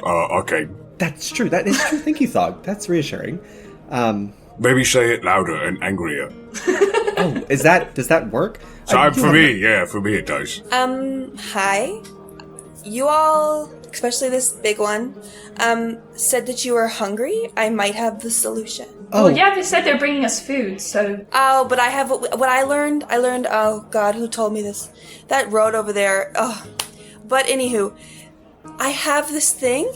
Okay. That's true. That is true. Thank you, Thog. That's reassuring. Maybe say it louder and angrier. Oh, does that work? For me it does. Hi. You all, especially this big one, said that you were hungry. I might have the solution. Oh, well, yeah, they said they're bringing us food, so... Oh, but I have... What I learned, oh god, who told me this? That road over there, oh. But anywho, I have this thing,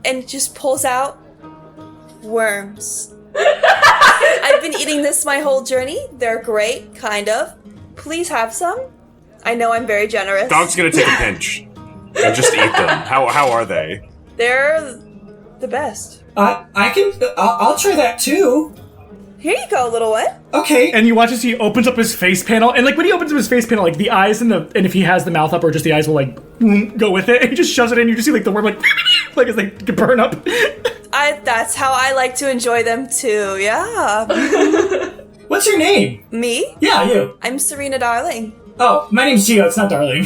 and it just pulls out worms. I've been eating this my whole journey. They're great, kind of. Please have some. I know I'm very generous. Dog's gonna take a pinch and just eat them. How are they? They're the best. I'll try that too. Here you go, little one. Okay. And you watch as he opens up his face panel, and like when he opens up his face panel, like the eyes and if he has the mouth up or just the eyes will like go with it, and he just shoves it in. You just see like the worm like like as they burn up. That's how I like to enjoy them too. Yeah. What's your name? Me? Yeah, you. I'm Serena Darling. Oh, my name's Gio. It's not Darling.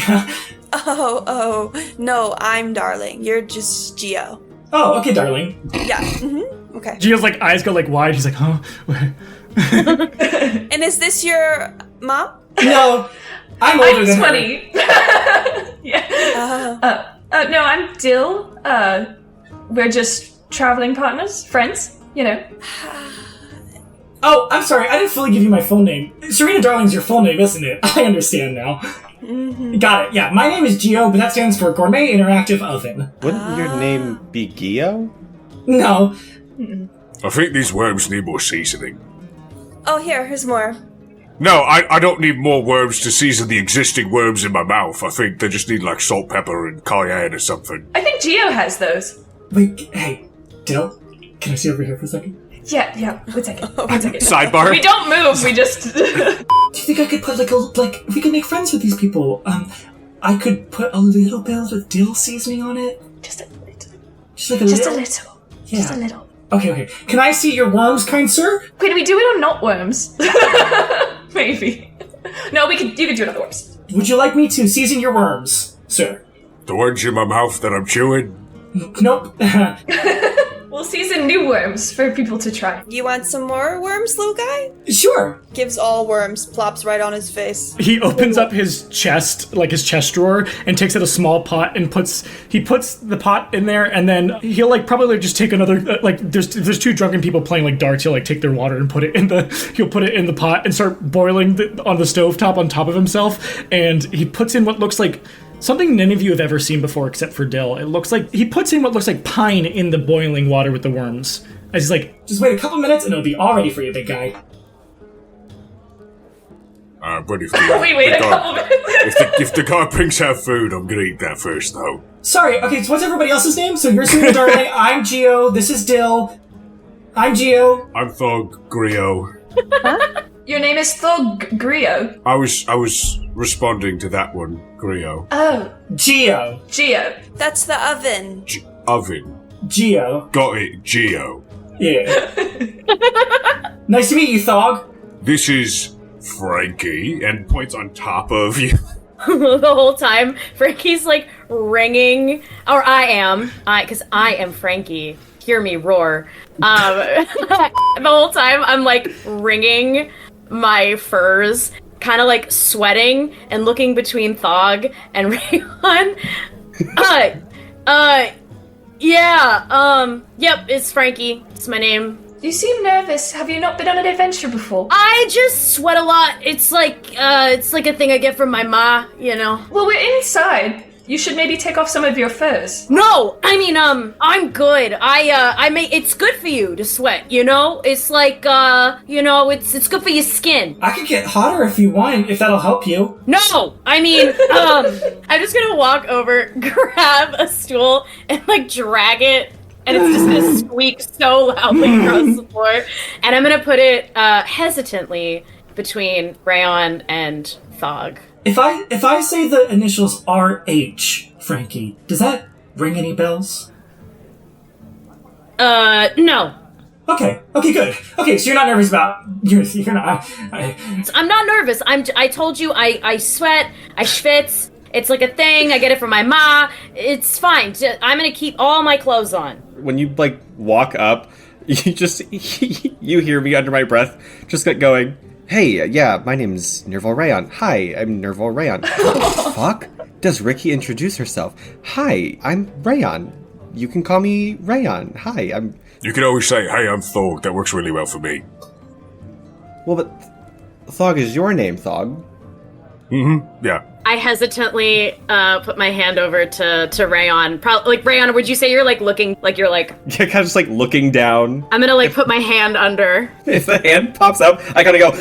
Oh, no, I'm Darling. You're just Gio. Oh, okay, Darling. Yeah. Mm-hmm. Okay. Gio's like eyes go like wide. He's like, huh? And is this your mom? No, I'm older than 20. Yeah. No, I'm Dill. We're just traveling partners, friends, you know. Oh, I'm sorry. I didn't fully give you my full name. Serena Darling's your full name, isn't it? I understand now. Got it. Yeah, my name is Gio, but that stands for Gourmet Interactive Oven. Wouldn't your name be Gio? No. I think these worms need more seasoning. Oh, here's more. No, I don't need more worms to season the existing worms in my mouth. I think they just need, like, salt, pepper, and cayenne or something. I think Geo has those. Wait, hey, Dill, can I see over here for a second? Yeah, 1 second. 1 second. Sidebar? We don't move, we just... Do you think I could put if we could make friends with these people, I could put a little bit of dill seasoning on it? Just a little. Just like a Just little? a little. Yeah. Just a little. Okay. Can I see your worms, kind sir? Wait, do we do it on not worms? Maybe. No, you could do it on the worms. Would you like me to season your worms, sir? The worms in my mouth that I'm chewing? Nope. We'll season new worms for people to try. You want some more worms, little guy? Sure. Gives all worms, plops right on his face. He opens up his chest, like his chest drawer, and takes out a small pot and puts the pot in there, and then he'll probably just take another there's two drunken people playing darts. He'll take their water and put it in the pot and start boiling on the stovetop on top of himself, and he puts in what looks like something none of you have ever seen before except for Dill. It looks like he puts in what looks like pine in the boiling water with the worms. As he's like, just wait a couple minutes and it'll be all ready for you, big guy. But if Wait a couple minutes. if the guy brings out food, I'm gonna eat that first, though. Sorry, okay, so what's everybody else's name? So you're Serena Darling, I'm Gio, this is Dill. I'm Gio. I'm Thog Grio. Your name is Thog Grio. I was responding to that one, Grio. Oh, Gio. Geo. That's the oven. Oven. Gio. Got it, Geo. Yeah. Nice to meet you, Thog. This is Frankie, and points on top of you. The whole time, Frankie's ringing, or because I am Frankie. Hear me roar. The whole time I'm wringing my furs, kind of sweating and looking between Thog and Rayon. Yep, it's Frankie. It's my name. You seem nervous. Have you not been on an adventure before? I just sweat a lot. It's like a thing I get from my ma, you know. Well, we're inside. You should maybe take off some of your furs. No, I mean, I'm good. It's good for you to sweat, you know? It's it's good for your skin. I could get hotter if you want, if that'll help you. No, I mean, I'm just gonna walk over, grab a stool, and drag it, and it's just gonna squeak so loudly across the floor, and I'm gonna put it, hesitantly between Rayon and Thog. If I say the initials RH, Frankie, does that ring any bells? No. Okay, good. Okay, so you're not nervous about you're not. I'm not nervous. I told you I sweat, I schwitz. It's a thing. I get it from my ma. It's fine. I'm gonna keep all my clothes on. When you walk up, you hear me under my breath, just going, "Hey, yeah, my name's Nerval Rayon. Hi, I'm Nerval Rayon." What the fuck? Does Ricky introduce herself? Hi, I'm Rayon. You can call me Rayon. Hi, I'm... You can always say, "Hey, I'm Thog." That works really well for me. Well, but Thog is your name, Thog. Mm-hmm, yeah. I hesitantly put my hand over to Rayon. Rayon, would you say you're looking you're Yeah, kind of just looking down. I'm gonna put my hand under. If the hand pops up, I gotta go.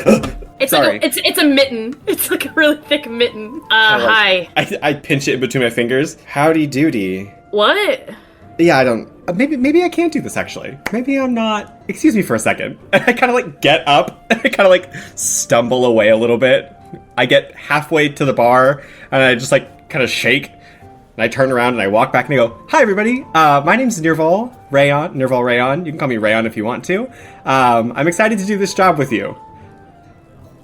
It's Sorry. it's a mitten. It's a really thick mitten. Hi. I pinch it in between my fingers. Howdy doody. What? Yeah, I don't. Maybe I can't do this actually. Maybe I'm not. Excuse me for a second. I kind of get up. I kind of stumble away a little bit. I get halfway to the bar and I just kind of shake. And I turn around and I walk back and I go, "Hi everybody. My name's Nerval Rayon. You can call me Rayon if you want to. I'm excited to do this job with you.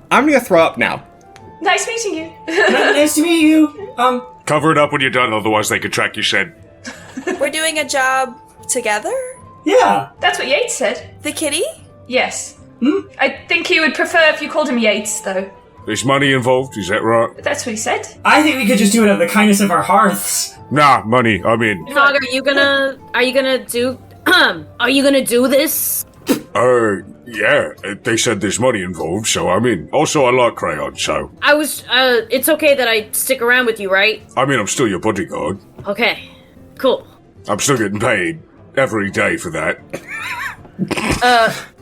I'm gonna throw up now." Nice meeting you. Nice to meet you. Cover it up when you're done, otherwise they could track your scent. We're doing a job together? Yeah. That's what Yates said. The kitty? Yes. I think he would prefer if you called him Yates, though. There's money involved, is that right? That's what he said. I think we could just do it out of the kindness of our hearts. Nah, money, I'm in. Dog, are you gonna do are you gonna do this? Yeah, they said there's money involved, so I'm in. Also, I like crayons, so... It's okay that I stick around with you, right? I mean, I'm still your bodyguard. Okay, cool. I'm still getting paid every day for that.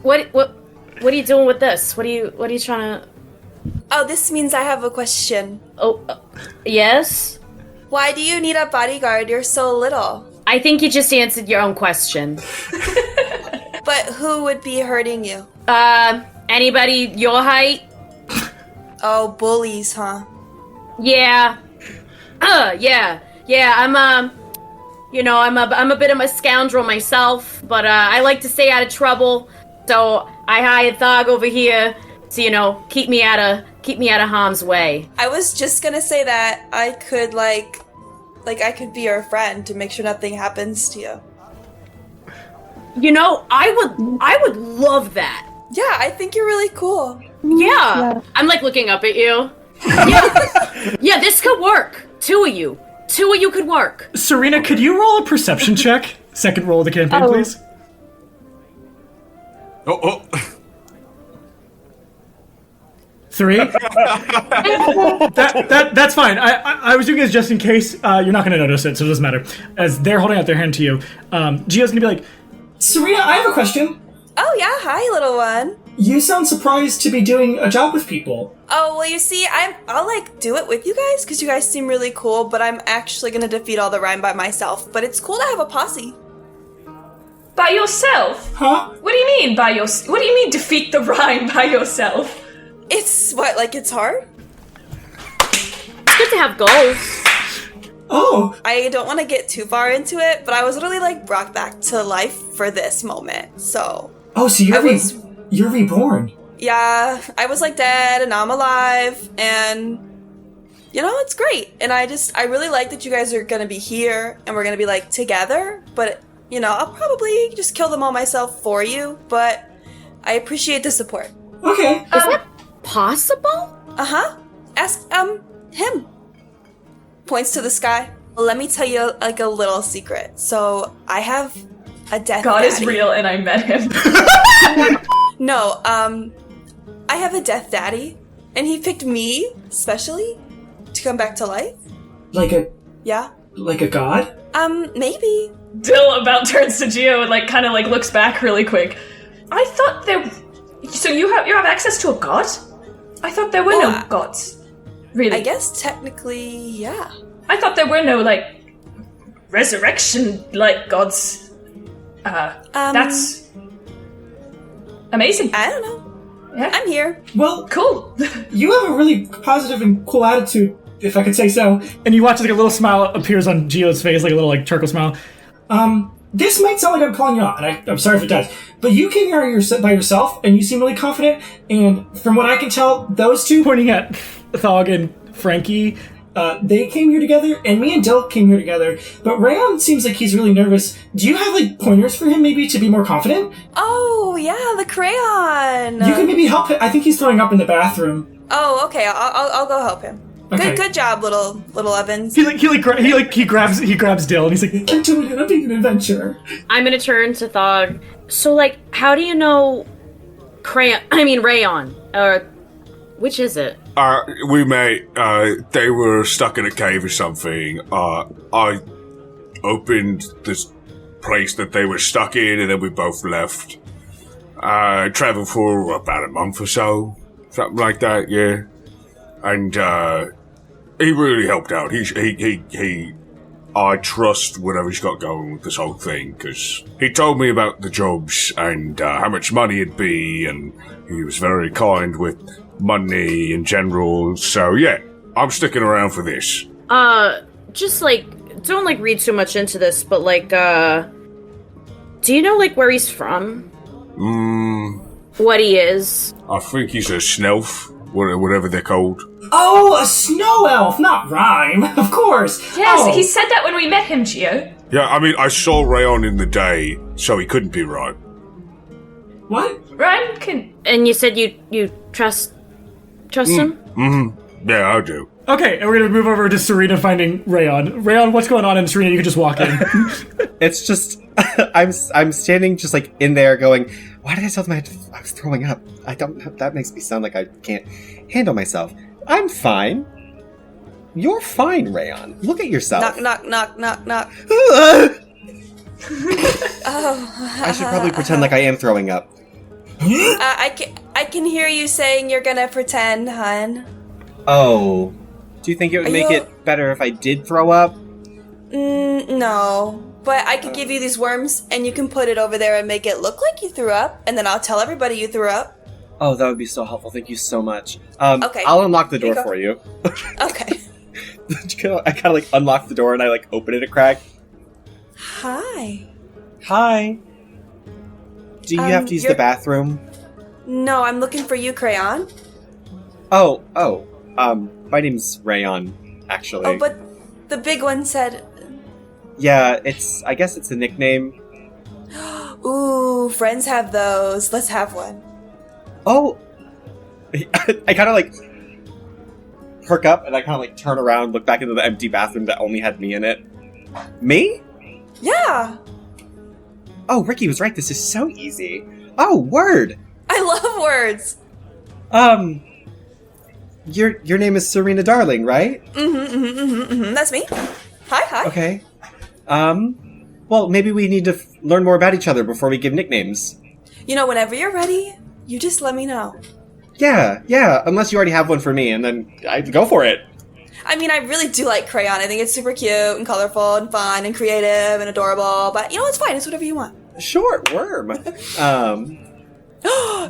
What are you doing with this? What are you trying to... Oh, this means I have a question. Yes? Why do you need a bodyguard? You're so little. I think you just answered your own question. But who would be hurting you? Anybody your height? Oh, bullies, huh? Yeah. Yeah, I'm I'm a bit of a scoundrel myself, but I like to stay out of trouble. So I hired Thog over here to, keep me out of harm's way. I was just gonna say that I could I could be your friend to make sure nothing happens to you. I would love that. Yeah, I think you're really cool. Yeah. I'm looking up at you. Yeah, this could work. Two of you could work. Serena, could you roll a perception check? Second roll of the campaign, please. Oh. 3. That's fine. I was doing this just in case. You're not going to notice it, so it doesn't matter. As they're holding out their hand to you, Gio's going to be like, Serena, I have a question. Oh yeah, hi little one. You sound surprised to be doing a job with people. Oh, well you see, I'll do it with you guys because you guys seem really cool, but I'm actually going to defeat all the Rhyme by myself. But it's cool to have a posse. By yourself? Huh? What do you mean what do you mean defeat the Rhyme by yourself? It's it's hard? It's good to have goals. Oh. I don't want to get too far into it, but I was literally brought back to life for this moment, so... Oh, so you're reborn. Yeah, I was dead and now I'm alive, and it's great. And I really like that you guys are gonna be here and we're gonna be together, but I'll probably just kill them all myself for you, but I appreciate the support. Okay. Is that possible? Uh-huh. Ask him. Points to the sky. Let me tell you a little secret. So I have a death God daddy. is real and I met him. No, I have a death daddy, and he picked me specially to come back to life. Yeah. Like a god? Maybe. Dill about turns to Gio and kind of looks back really quick. I thought so you have access to a god? I thought there were no gods. Really? I guess technically, yeah. I thought there were no resurrection gods. That's amazing. I don't know. Yeah. I'm here. Well, Cool. you have a really positive and cool attitude, if I could say so. And you watch a little smile appears on Gio's face, a little charcoal smile. This might sound like I'm calling you out, and I'm sorry if it does, but you came here by yourself, and you seem really confident, and from what I can tell, those two, pointing at Thog and Frankie, they came here together, and me and Dill came here together, but Rayon seems like he's really nervous. Do you have, pointers for him, maybe, to be more confident? Oh, yeah, the crayon! You can maybe help him. I think he's throwing up in the bathroom. Oh, okay, I'll go help him. Okay. Good job, little Evans. He grabs Dill, and he's like, I'm doing it, I'm being an adventurer. I'm gonna turn to Thog. So, how do you know Rayon? Or which is it? We met, they were stuck in a cave or something. I opened this place that they were stuck in, and then we both left. Traveled for about a month or so. Something like that, yeah. And, he really helped out. I trust whatever he's got going with this whole thing, because he told me about the jobs and how much money it'd be, and he was very kind with money in general. So yeah, I'm sticking around for this. Just don't read too much into this, but do you know where he's from? What he is? I think he's a snelf, whatever they're called. Oh, a snow elf, not Rhyme, of course. Yes, he said that when we met him, Gio. Yeah, I mean, I saw Rayon in the day, so he couldn't be right. What? Ryan can... And you said you trust him? Mm-hmm. Yeah, I do. Okay, and we're gonna move over to Serena finding Rayon. Rayon, what's going on? And Serena, you can just walk in. It's just I'm standing just like in there going, why did I tell them I was throwing up? I don't. That makes me sound like I can't handle myself. I'm fine. You're fine, Rayon. Look at yourself. Knock, knock, knock, knock, knock. I should probably pretend like I am throwing up. I can hear you saying you're gonna pretend, hun. Oh. Do you think it would make it better if I did throw up? No. But I could give you these worms, and you can put it over there and make it look like you threw up, and then I'll tell everybody you threw up. Oh, that would be so helpful. Thank you so much. Okay. I'll unlock the door for you. Okay. I kind of like unlock the door and I like open it a crack. Hi. Hi. Do you have to use the bathroom? No, I'm looking for you, Crayon. Oh. My name's Rayon, actually. Oh, but the big one said... Yeah, I guess it's a nickname. Ooh, friends have those. Let's have one. Oh! I kind of like perk up and I kind of like turn around, look back into the empty bathroom that only had me in it. Me? Yeah. Oh, Ricky was right. This is so easy. Oh, word! I love words. Your name is Serena Darling, right? That's me. Hi. Okay. Well, maybe we need to learn more about each other before we give nicknames. You know, whenever you're ready, you just let me know. Yeah, unless you already have one for me, and then I'd go for it. I mean, I really do like Crayon. I think it's super cute and colorful and fun and creative and adorable, but you know, it's fine. It's whatever you want. Sure, worm.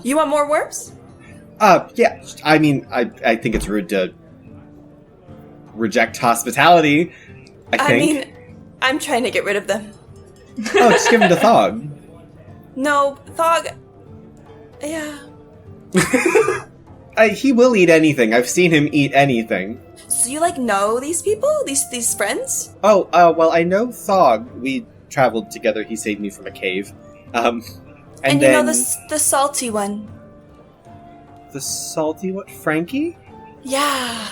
You want more worms? Yeah. I mean, I think it's rude to reject hospitality, I think. mean, I'm trying to get rid of them. Oh, just give him to Thog. No, Thog... Yeah. He will eat anything. I've seen him eat anything. So you, know these people? These friends? Oh, well, I know Thog. We traveled together. He saved me from a cave. And you then... know the salty one? The salty one? Frankie? Yeah.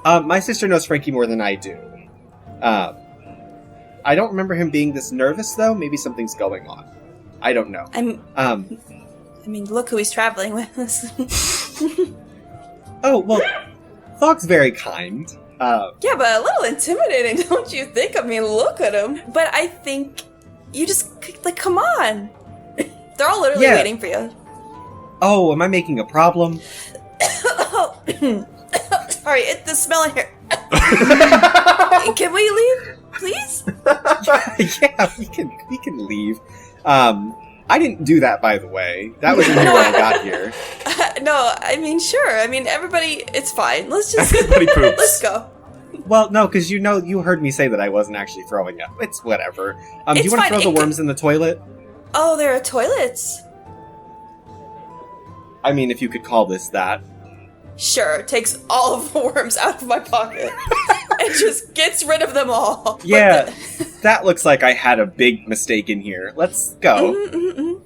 My sister knows Frankie more than I do. I don't remember him being this nervous, though. Maybe something's going on. I don't know. I mean, look who he's traveling with. Oh, well, Thog's very kind. Yeah, but a little intimidating, don't you think? I mean, look at him. But I think you just, come on. They're all literally waiting for you. Oh, am I making a problem? Sorry, the smell in here. Can we leave, please? Yeah, we can leave. I didn't do that, by the way. That was when I got here. No, I mean, sure. I mean, everybody, it's fine. Let's just... Everybody poops. Let's go. Well, no, because you heard me say that I wasn't actually throwing up. It's whatever. Do you want to throw the worms in the toilet? Oh, there are toilets. I mean, if you could call this that. Sure, takes all of the worms out of my pocket and just gets rid of them all. Yeah, that looks like I had a big mistake in here. Let's go.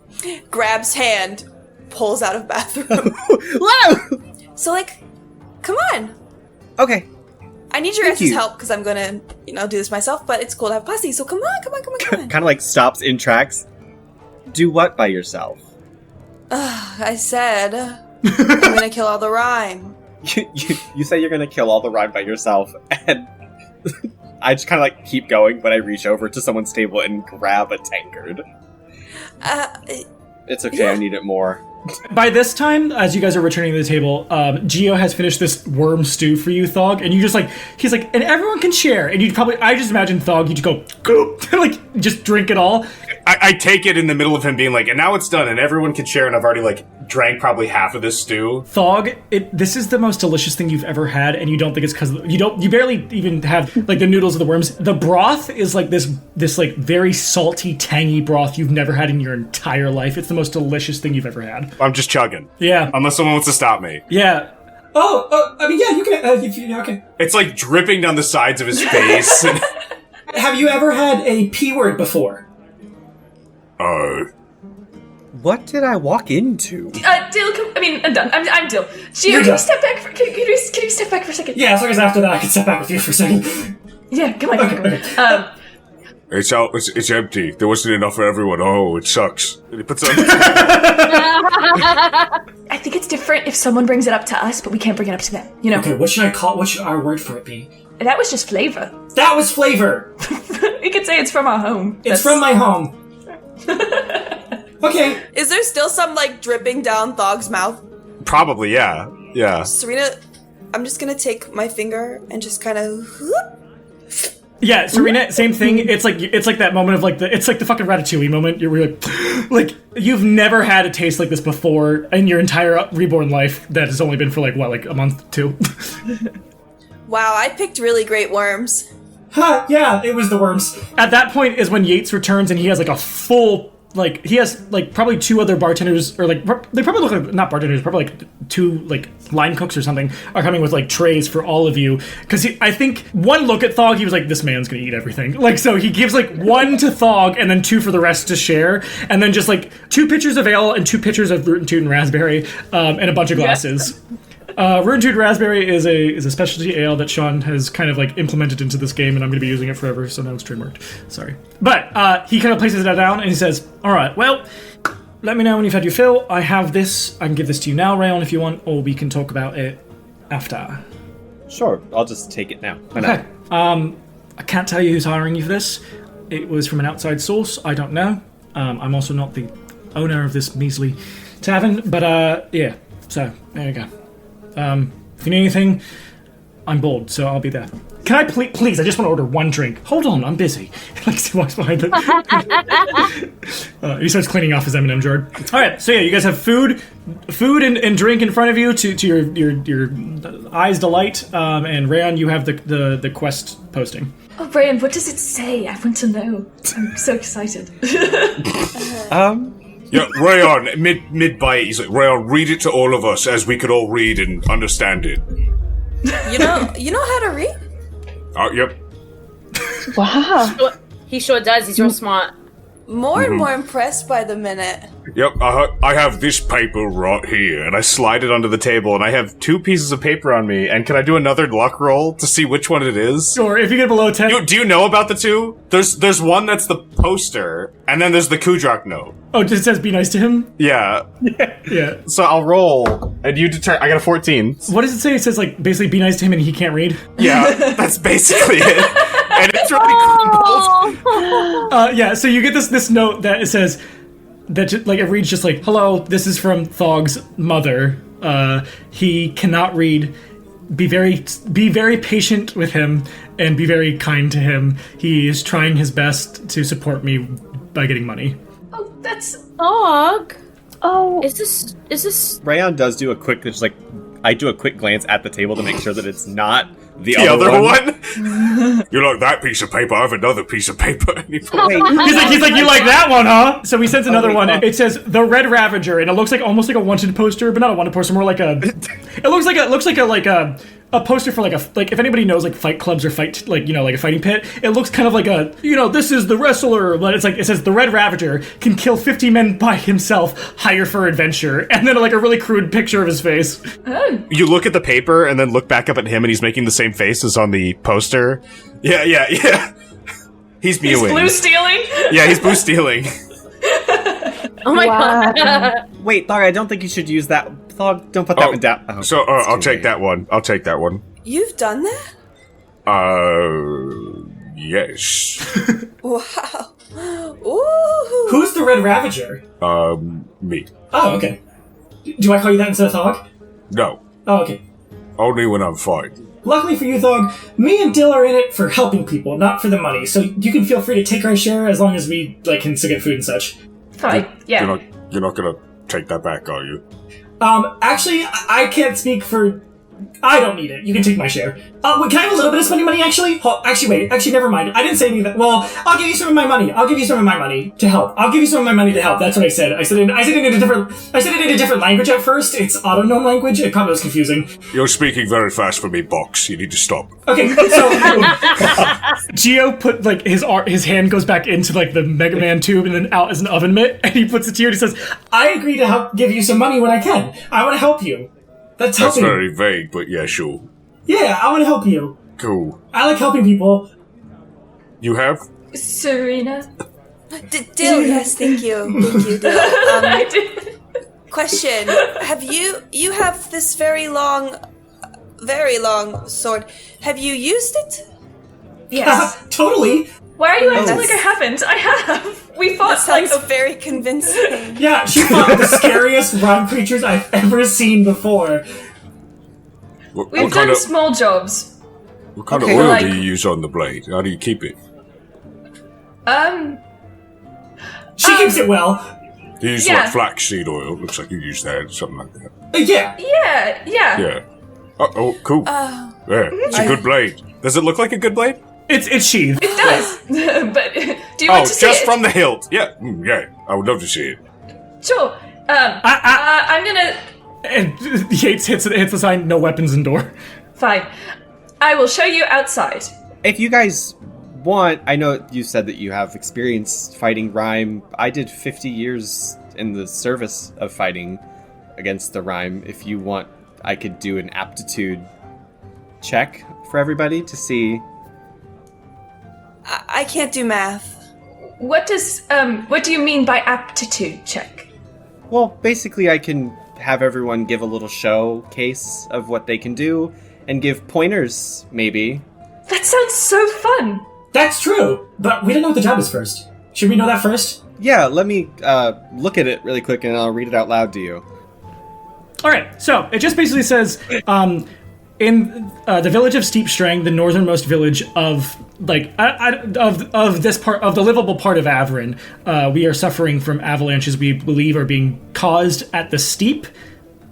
Grabs hand, pulls out of bathroom. Whoa! So, come on. Okay. I need your guys' help because I'm gonna, do this myself, but it's cool to have posse, so come on. Kind of stops in tracks. Do what by yourself? I said, I'm gonna kill all the rhyme. You say you're gonna kill all the rhyme by yourself, and I just kind of keep going, but I reach over to someone's table and grab a tankard. It's okay, yeah. I need it more. By this time, as you guys are returning to the table, Gio has finished this worm stew for you, Thog, and you just he's like, and everyone can share, and I just imagine Thog, you just go, goop, just drink it all. I take it in the middle of him being like, and now it's done, and everyone can share, and I've already, drank probably half of this stew. Thog, this is the most delicious thing you've ever had, and you don't think it's because you barely even have, the noodles of the worms. The broth is, this very salty, tangy broth you've never had in your entire life. It's the most delicious thing you've ever had. I'm just chugging. Yeah. Unless someone wants to stop me. Yeah. I mean, yeah, you can, okay. It's, dripping down the sides of his face. Have you ever had a P word before? What did I walk into? Dill, I'm done. I'm Dill. Gio, You're can done. you step back? Can you step back for a second? Yeah, as long as after that I can step back with you for a second. Yeah, come on. Okay. It's out. It's empty. There wasn't enough for everyone. Oh, it sucks. And he puts it on I think it's different if someone brings it up to us, but we can't bring it up to them. You know, Okay, what should I call? What should our word for it be? that was just flavor. That was flavor. We could say it's from our home. It's from my home. Okay. Is there still some, like, dripping down Thog's mouth? Probably, yeah. Yeah. Serena, I'm just gonna take my finger and just kind of... Yeah, Serena, same thing. It's like that moment of it's like the fucking Ratatouille moment. You're like you've never had a taste like this before in your entire reborn life. That has only been for like a month, 2. Wow, I picked really great worms. Huh, yeah, it was the worms. At that point is when Yates returns and he has like a full, he has like probably 2 other bartenders, or like, they probably look like, not bartenders, probably like 2 like line cooks or something are coming with like trays for all of you. Because I think one look at Thog, he was like, this man's gonna eat everything. Like, so he gives like 1 to Thog and then 2 for the rest to share. And then just like 2 pitchers of ale and 2 pitchers of Root and Toot and Raspberry, and a bunch of glasses. Root and Toot Raspberry is a specialty ale that Sean has kind of like implemented into this game, and I'm going to be using it forever, so now it's trademarked. Sorry. But he kind of places that down, and he says, all right, well, let me know when you've had your fill. I have this. I can give this to you now, Rayon, if you want, or we can talk about it after. Sure, I'll just take it now. Why Okay. not? I can't tell you who's hiring you for this. It was from an outside source. I don't know. I'm also not the owner of this measly tavern, but yeah. So, there you go. If you need anything, I'm bored, so I'll be there. Can I please? I just want to order 1 drink. Hold on, I'm busy. Like, he walks behind it. He starts cleaning off his M&M jar. All right, so yeah, you guys have food and drink in front of you to your eyes' delight. And Rayon, you have the quest posting. Oh, Brian, what does it say? I want to know. I'm so excited. Yeah, Rayon, mid-bite, he's like, Rayon, read it to all of us as we could all read and understand it. You know how to read? Oh, yep. Wow. He sure does. He's real smart. More and more impressed by the minute. Yep, I have this paper right here, and I slide it onto the table, and I have 2 pieces of paper on me, and can I do another luck roll to see which one it is? Sure, if you get below 10... Do you know about the 2? There's one that's the poster, and then there's the Kudrak note. Oh, it says be nice to him? Yeah. Yeah. So I'll roll, and you determine. I got a 14. What does it say? It says, like, basically be nice to him and he can't read? Yeah, that's basically it. And it's really crumpled. Yeah, so you get this note that it says... That it reads just like, hello, this is from Thog's mother. He cannot read. Be very patient with him and be very kind to him. He is trying his best to support me by getting money. Oh, that's... Dog. Oh. Is this? Rayon does do a quick, just like, I do a quick glance at the table to make sure that it's not the other other one? You like that piece of paper? I have another piece of paper. And he pulls Wait, He's like, you like that one, huh? So he sends another one. God. It says the Red Ravager, and it looks like almost like a wanted poster, but not a wanted poster, more like a. It looks like a poster for like if anybody knows like fight clubs or fight like a fighting pit. It looks kind of like a this is the wrestler, but it's like it says the Red Ravager can kill 50 men by himself, hire for adventure, and then like a really crude picture of his face. You look at the paper and then look back up at him, and he's making the same face as on the poster. Yeah. He's mewing. He's blue stealing? Yeah, he's blue stealing. Oh my Wow. god. Wait, Thog, I don't think you should use that. Thog, don't put that one down. Oh, So it's I'll too take late. that one. I'll take that one. You've done that? Yes. Wow. Ooh. Who's the Red Ravager? Me. Oh, okay. Do I call you that instead of Thog? No. Oh, okay. Only when I'm fighting. Luckily for you, Thog, me and Dill are in it for helping people, not for the money. So you can feel free to take our share as long as we can still get food and such. Fine, You're not gonna take that back, are you? Actually, I can't speak for I don't need it. You can take my share. Wait, can I have a little bit of spending money, actually? Wait. Actually, never mind. I didn't say any of that. Well, I'll give you some of my money. I'll give you some of my money to help. I'll give you some of my money to help. That's what I said. I said it in a different language at first. It's auto-gnome language. It probably was confusing. You're speaking very fast for me, Box. You need to stop. Okay, so Geo put like his hand goes back into like the Mega Man tube and then out as an oven mitt, and he puts it to you and he says, "I agree to help give you some money when I can. I want to help you." That's helping. very vague, but yeah, sure. Yeah, I want to help you. Cool. I like helping people. You have? Serena? Dill, yes, thank you. Thank you, Dill. I did. Question. Have you have this very long sword. Have you used it? Yes. Totally. Why are you acting like I haven't? I have. We fought That sounds very convincing. Yeah, she fought the scariest rhyme creatures I've ever seen before. We've done small jobs. What kind of Okay. oil Like- do you use on the blade? How do you keep it? She keeps it well. Do you use Yeah. like flaxseed oil? Looks like you use that, something like that. Yeah. Yeah. Yeah. Oh, cool. Yeah, it's a good blade. Does it look like a good blade? It's sheathed. It does. But do you want to see just it? from the hilt. Yeah, yeah. I would love to see it. Sure. I'm gonna. And Yates hits the sign, "No weapons in door." Fine. I will show you outside. If you guys want, I know you said that you have experience fighting Rhyme. I did 50 years in the service of fighting against the Rhyme. If you want, I could do an aptitude check for everybody to see. I can't do math. What do you mean by aptitude check? Well, basically, I can have everyone give a little showcase of what they can do and give pointers, maybe. That sounds so fun. That's true, but we don't know what the job is first. Should we know that first? Yeah, let me look at it really quick and I'll read it out loud to you. All right, so it just basically says, in the village of Steep Strang, the northernmost village of of this part of the livable part of Averin, we are suffering from avalanches we believe are being caused at the Steep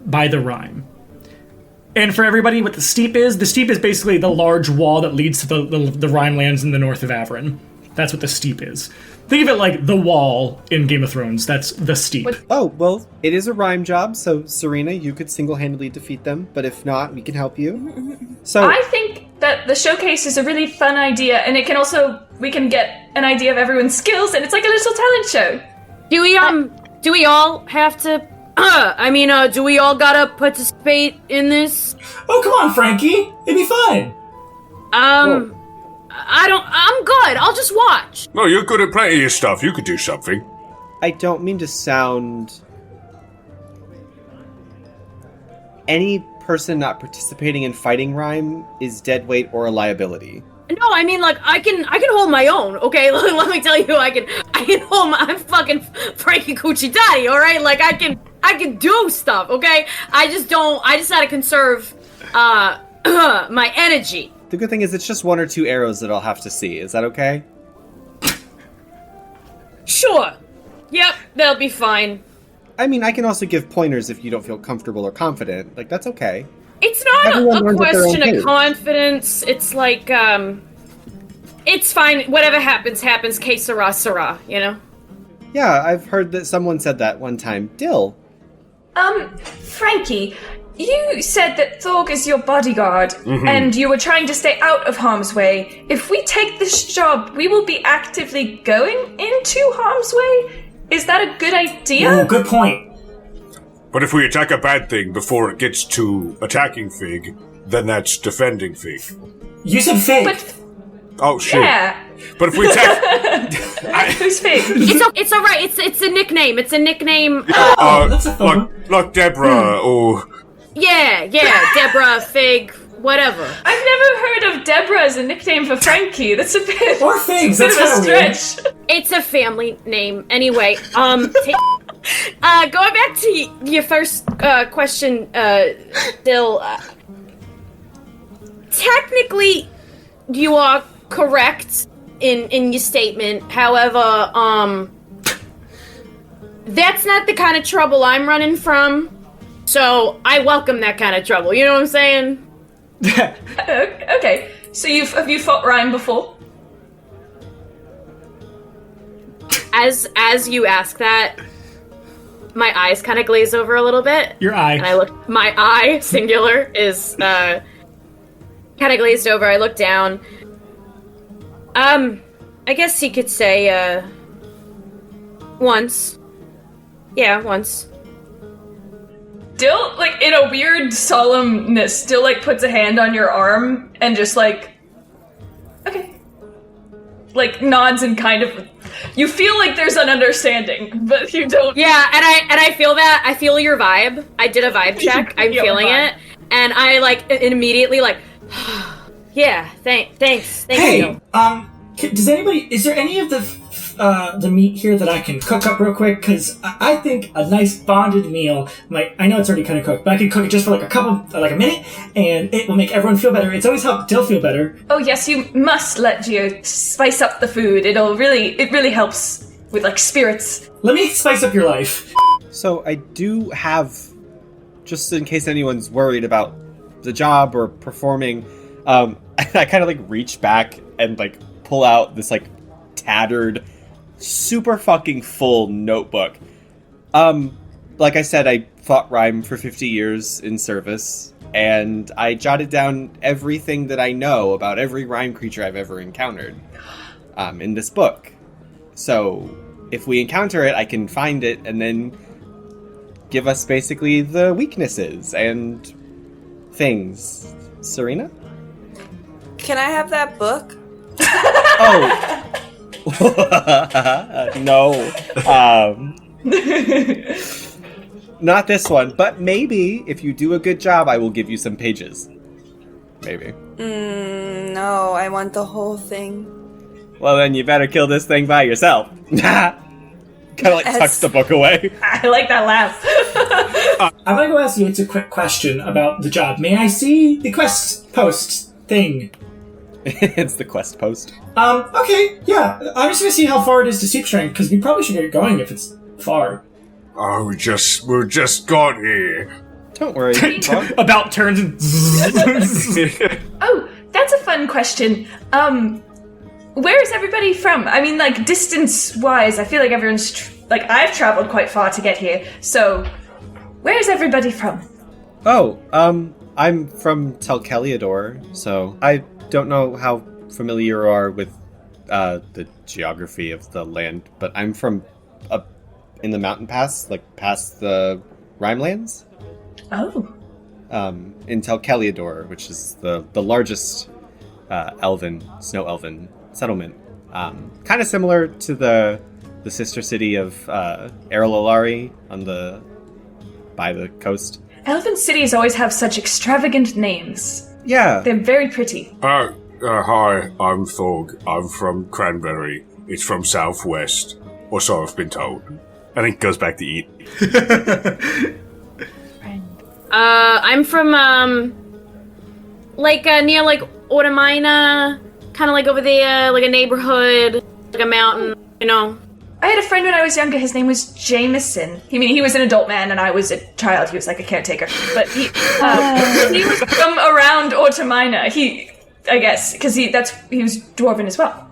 by the Rime. And for everybody, what the Steep is basically the large wall that leads to the Rime lands in the north of Averin. That's what the Steep is. Think of it like the wall in Game of Thrones. That's the Steep. Oh, well, it is a Rhyme job, so Serena, you could single-handedly defeat them, but if not, we can help you. So I think that the showcase is a really fun idea, and we can get an idea of everyone's skills, and it's like a little talent show. Do we all have to? Do we all gotta participate in this? Oh, come on, Frankie. It'd be fun. I'm good. I'll just watch. No, you're good at plenty of your stuff. You could do something. I don't mean to sound... Any person not participating in fighting Rhyme is dead weight or a liability. No, I mean, like, I can hold my own, okay? Let me tell you, I can hold my... I'm fucking Frankie Coochie Daddy, alright? Like, I can do stuff, okay? I just gotta conserve, my energy. The good thing is it's just 1 or 2 arrows that I'll have to see. Is that okay? Sure. Yep, that'll be fine. I mean, I can also give pointers if you don't feel comfortable or confident. Like, that's okay. It's not Everyone a learns at their own question of pace. confidence. It's like, it's fine. Whatever happens, que sera, sera, you know? Yeah, I've heard that someone said that one time. Dill. Frankie, you said that Thorg is your bodyguard, and you were trying to stay out of harm's way. If we take this job, we will be actively going into harm's way? Is that a good idea? Oh, good point. But if we attack a bad thing before it gets to attacking Fig, then that's defending Fig. You said Fig. But, Oh, shit. yeah. But if we attack... Who's Fig? It's alright. It's a nickname. It's a nickname. That's a fun one. like Deborah, or... Yeah, Deborah, Fig, whatever. I've never heard of Deborah as a nickname for Frankie. That's a bit... Or Figs, It's a bit that's of a kinda weird. stretch. It's a family name. Anyway, going back to your first question, Dill. Technically, you are correct in your statement. However, that's not the kind of trouble I'm running from. So I welcome that kind of trouble. You know what I'm saying? Okay. So have you fought Rhyme before? As you ask that, my eyes kind of glaze over a little bit. Your eye. And I look. My eye, singular, is kind of glazed over. I look down. I guess you could say once. Yeah, once. Dill, like, in a weird solemnness, still, like, puts a hand on your arm and just, like, okay. Like, nods and kind of... You feel like there's an understanding, but you don't... Yeah, and I feel that. I feel your vibe. I did a vibe check. I'm feeling it. And I, like, immediately, like... yeah, thanks. Hey, is there any of the meat here that I can cook up real quick? Because I think a nice bonded meal I know it's already kind of cooked, but I can cook it just for like a minute, and it will make everyone feel better. It's always helped Dill feel better. Oh yes, you must let Gio spice up the food. It really helps with, like, spirits. Let me spice up your life. So I do have, just in case anyone's worried about the job or performing, I kind of, like, reach back and, like, pull out this, like, tattered, super fucking full notebook. Like I said, I fought Rhyme for 50 years in service, and I jotted down everything that I know about every Rhyme creature I've ever encountered, in this book. So, if we encounter it, I can find it, and then give us basically the weaknesses and things. Serena? Can I have that book? Oh. No. Not this one, but maybe if you do a good job, I will give you some pages. Maybe. No, I want the whole thing. Well, then you better kill this thing by yourself. Kind of like tucks the book away. I like that laugh. I'm gonna go ask you a quick question about the job. May I see the quest post thing? It's the quest post. Okay, yeah. I'm just gonna see how far it is to Steep Strength, because we probably should get it going if it's far. Oh, we just got here. Don't worry. About turns and... Oh, that's a fun question. Where is everybody from? I mean, like, distance-wise, I feel like everyone's... I've traveled quite far to get here, so... Where is everybody from? Oh, I'm from Telkeliador, so I don't know how familiar you are with the geography of the land, but I'm from up in the mountain pass, like past the Rhinelands. Oh. In Telkeliador, which is the largest snow elven settlement. Kind of similar to the sister city of Erololari by the coast. Elven cities always have such extravagant names. Yeah. They're very pretty. Hi, I'm Thorg. I'm from Cranberry. It's from Southwest. Or so I've been told. I think it goes back to eat. I'm from, near, Ordomina, kind of, over there, a neighborhood, a mountain, you know. I had a friend when I was younger, his name was Jameson. He was an adult man and I was a child, he was a caretaker. But he was from around Ordomina, I guess, because he was dwarven as well.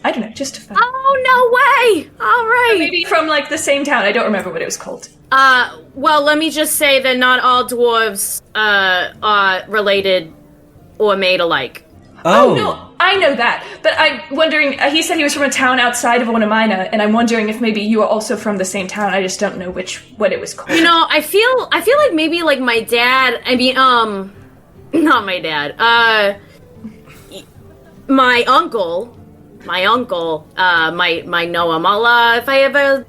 I don't know, just to find. Oh, no way! Alright. Maybe from, the same town, I don't remember what it was called. Well, let me just say that not all dwarves, are related or made alike. Oh, no, I know that. But I'm wondering, he said he was from a town outside of Ordomina, and I'm wondering if maybe you are also from the same town. I just don't know what it was called. You know, I feel like maybe, my dad, not my dad, my uncle might know him. I'll, if I ever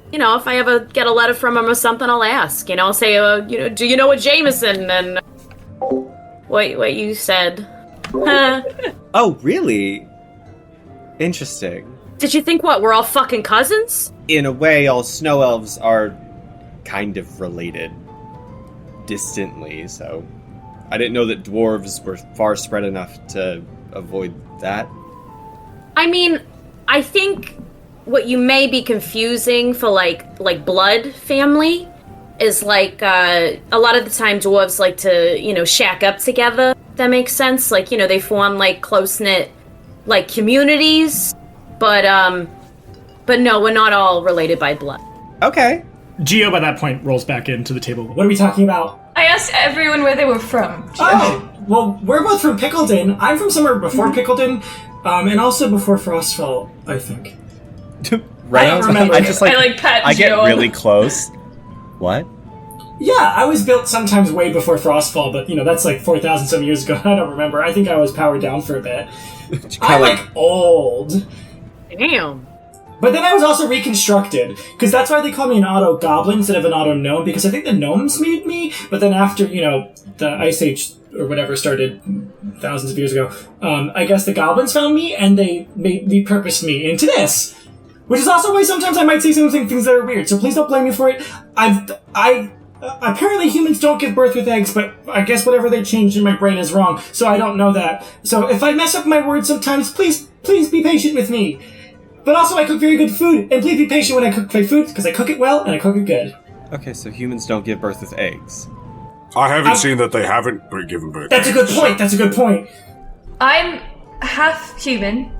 get a letter from him or something, I'll ask, say, do you know a Jameson? And what you said. Oh, really? Interesting. Did you think we're all fucking cousins? In a way, all snow elves are kind of related distantly, so I didn't know that dwarves were far spread enough to avoid that. I mean, I think what you may be confusing for, blood family is like a lot of the time dwarves like to, shack up together. If that makes sense. Like, they form like close-knit like communities, but no, we're not all related by blood. Okay. Gio, by that point, rolls back into the table. What are we talking about? I asked everyone where they were from. Oh, well, we're both from Pickleton. I'm from somewhere before Pickleton, and also before Frostfall, I think. Right. I don't remember. I pat I get Gio. really close. What? Yeah, I was built sometimes way before Frostfall, but, that's like 4,000 some years ago. I don't remember. I think I was powered down for a bit. I'm, old. Damn. But then I was also reconstructed, because that's why they call me an auto-goblin instead of an auto-gnome, because I think the gnomes made me, but then after, the Ice Age or whatever started thousands of years ago, I guess the goblins found me, and they repurposed me into this. Which is also why sometimes I might say things that are weird, so please don't blame me for it. Apparently humans don't give birth with eggs, but I guess whatever they changed in my brain is wrong, so I don't know that. So if I mess up my words sometimes, please be patient with me. But also, I cook very good food, and please be patient when I cook my food, because I cook it well, and I cook it good. Okay, so humans don't give birth with eggs. I haven't seen that they haven't given birth. That's a good point. I'm half human,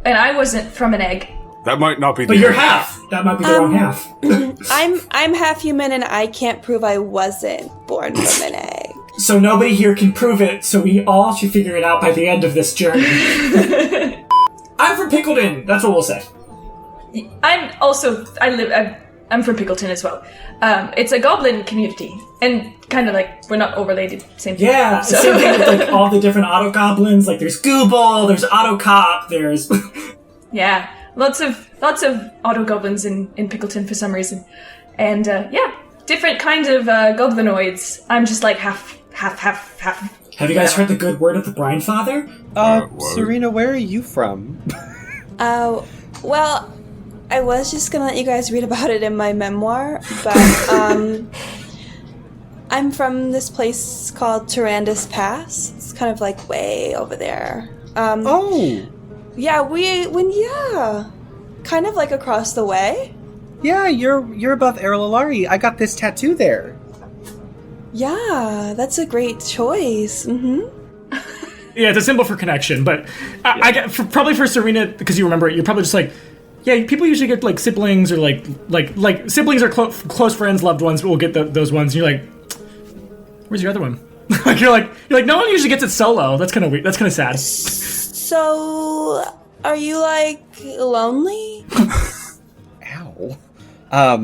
and I wasn't from an egg. That might not be. But you're half. That might be the wrong half. I'm half human, and I can't prove I wasn't born from an egg. So nobody here can prove it, so we all should figure it out by the end of this journey. I'm from Pickleton. That's what we'll say. I'm from Pickleton as well. It's a goblin community, and kind of like we're not all related. Same thing. Yeah, So. same thing with like all the different auto goblins. Like there's Gooble, there's Auto Cop, there's Yeah, lots of auto goblins in Pickleton for some reason, and different kinds of goblinoids. I'm just like half. Have you guys heard the good word of the Brine Father? Serena, where are you from? Well, I was just gonna let you guys read about it in my memoir, but I'm from this place called Tyrannus Pass. It's kind of like way over there. Yeah, kind of like across the way. Yeah, you're above Errolari. I got this tattoo there. Yeah, that's a great choice. Mm-hmm. Yeah, it's a symbol for connection, but I get probably for Serena, because you remember it, you're probably just like, yeah, people usually get like siblings or like siblings or close friends, loved ones, but we'll get those ones. And you're like, where's your other one? you're like, no one usually gets it solo. That's kind of weird. That's kind of sad. So, are you like lonely? Ow.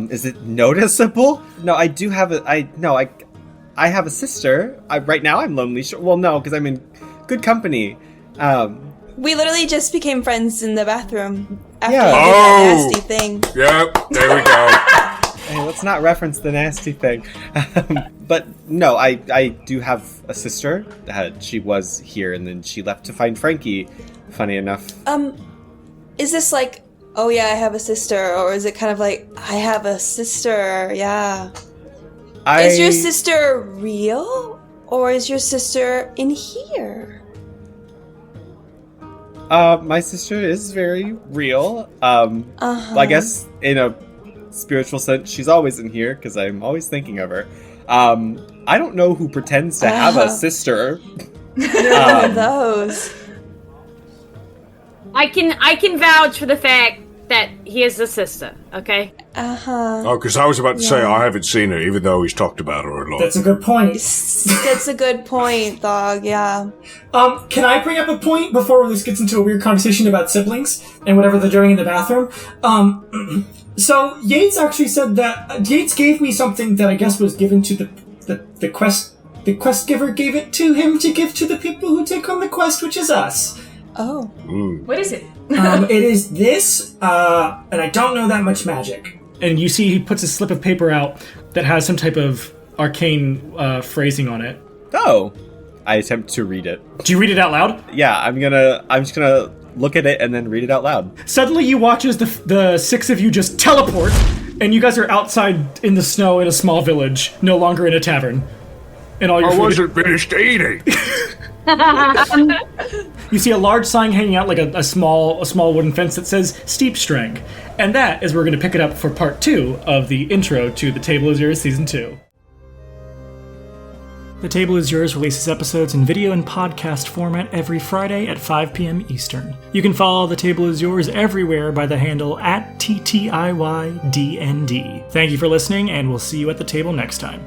Is it noticeable? No, I do have I have a sister. Right now I'm lonely. Well, no, because I'm in good company. We literally just became friends in the bathroom after Yeah. you did that nasty thing. Yep, there we go. Hey, let's not reference the nasty thing. But no, I do have a sister. She was here, and then she left to find Frankie, funny enough. Is this like, oh yeah, I have a sister, or is it kind of like, I have a sister, yeah. Is your sister real, or is your sister in here? My sister is very real. Well, I guess in a spiritual sense, she's always in here, because I'm always thinking of her. I don't know who pretends to have a sister. One of those. I can vouch for the fact that he has a sister, okay? Oh, because I was about to say I haven't seen her, even though he's talked about her a lot. That's a good point. That's a good point, dog, yeah. Can I bring up a point before this gets into a weird conversation about siblings and whatever they're doing in the bathroom? So Yates actually said that Yates gave me something that I guess was given to the quest. The quest giver gave it to him to give to the people who take on the quest, which is us. Oh. What is it? It is this, and I don't know that much magic. And you see he puts a slip of paper out that has some type of arcane phrasing on it. Oh. I attempt to read it. Do you read it out loud? Yeah, I'm just gonna look at it and then read it out loud. Suddenly you watch as the six of you just teleport, and you guys are outside in the snow in a small village, no longer in a tavern. And all your I food wasn't finished eating. you see a large sign hanging out like a small wooden fence that says Steep Strength. And that is where we're going to pick it up for part 2 of the intro to The Table is Yours Season 2. The Table is Yours releases episodes in video and podcast format every Friday at 5 p.m. Eastern. You can follow The Table is Yours everywhere by the handle @TTIYDND. Thank you for listening, and we'll see you at the table next time.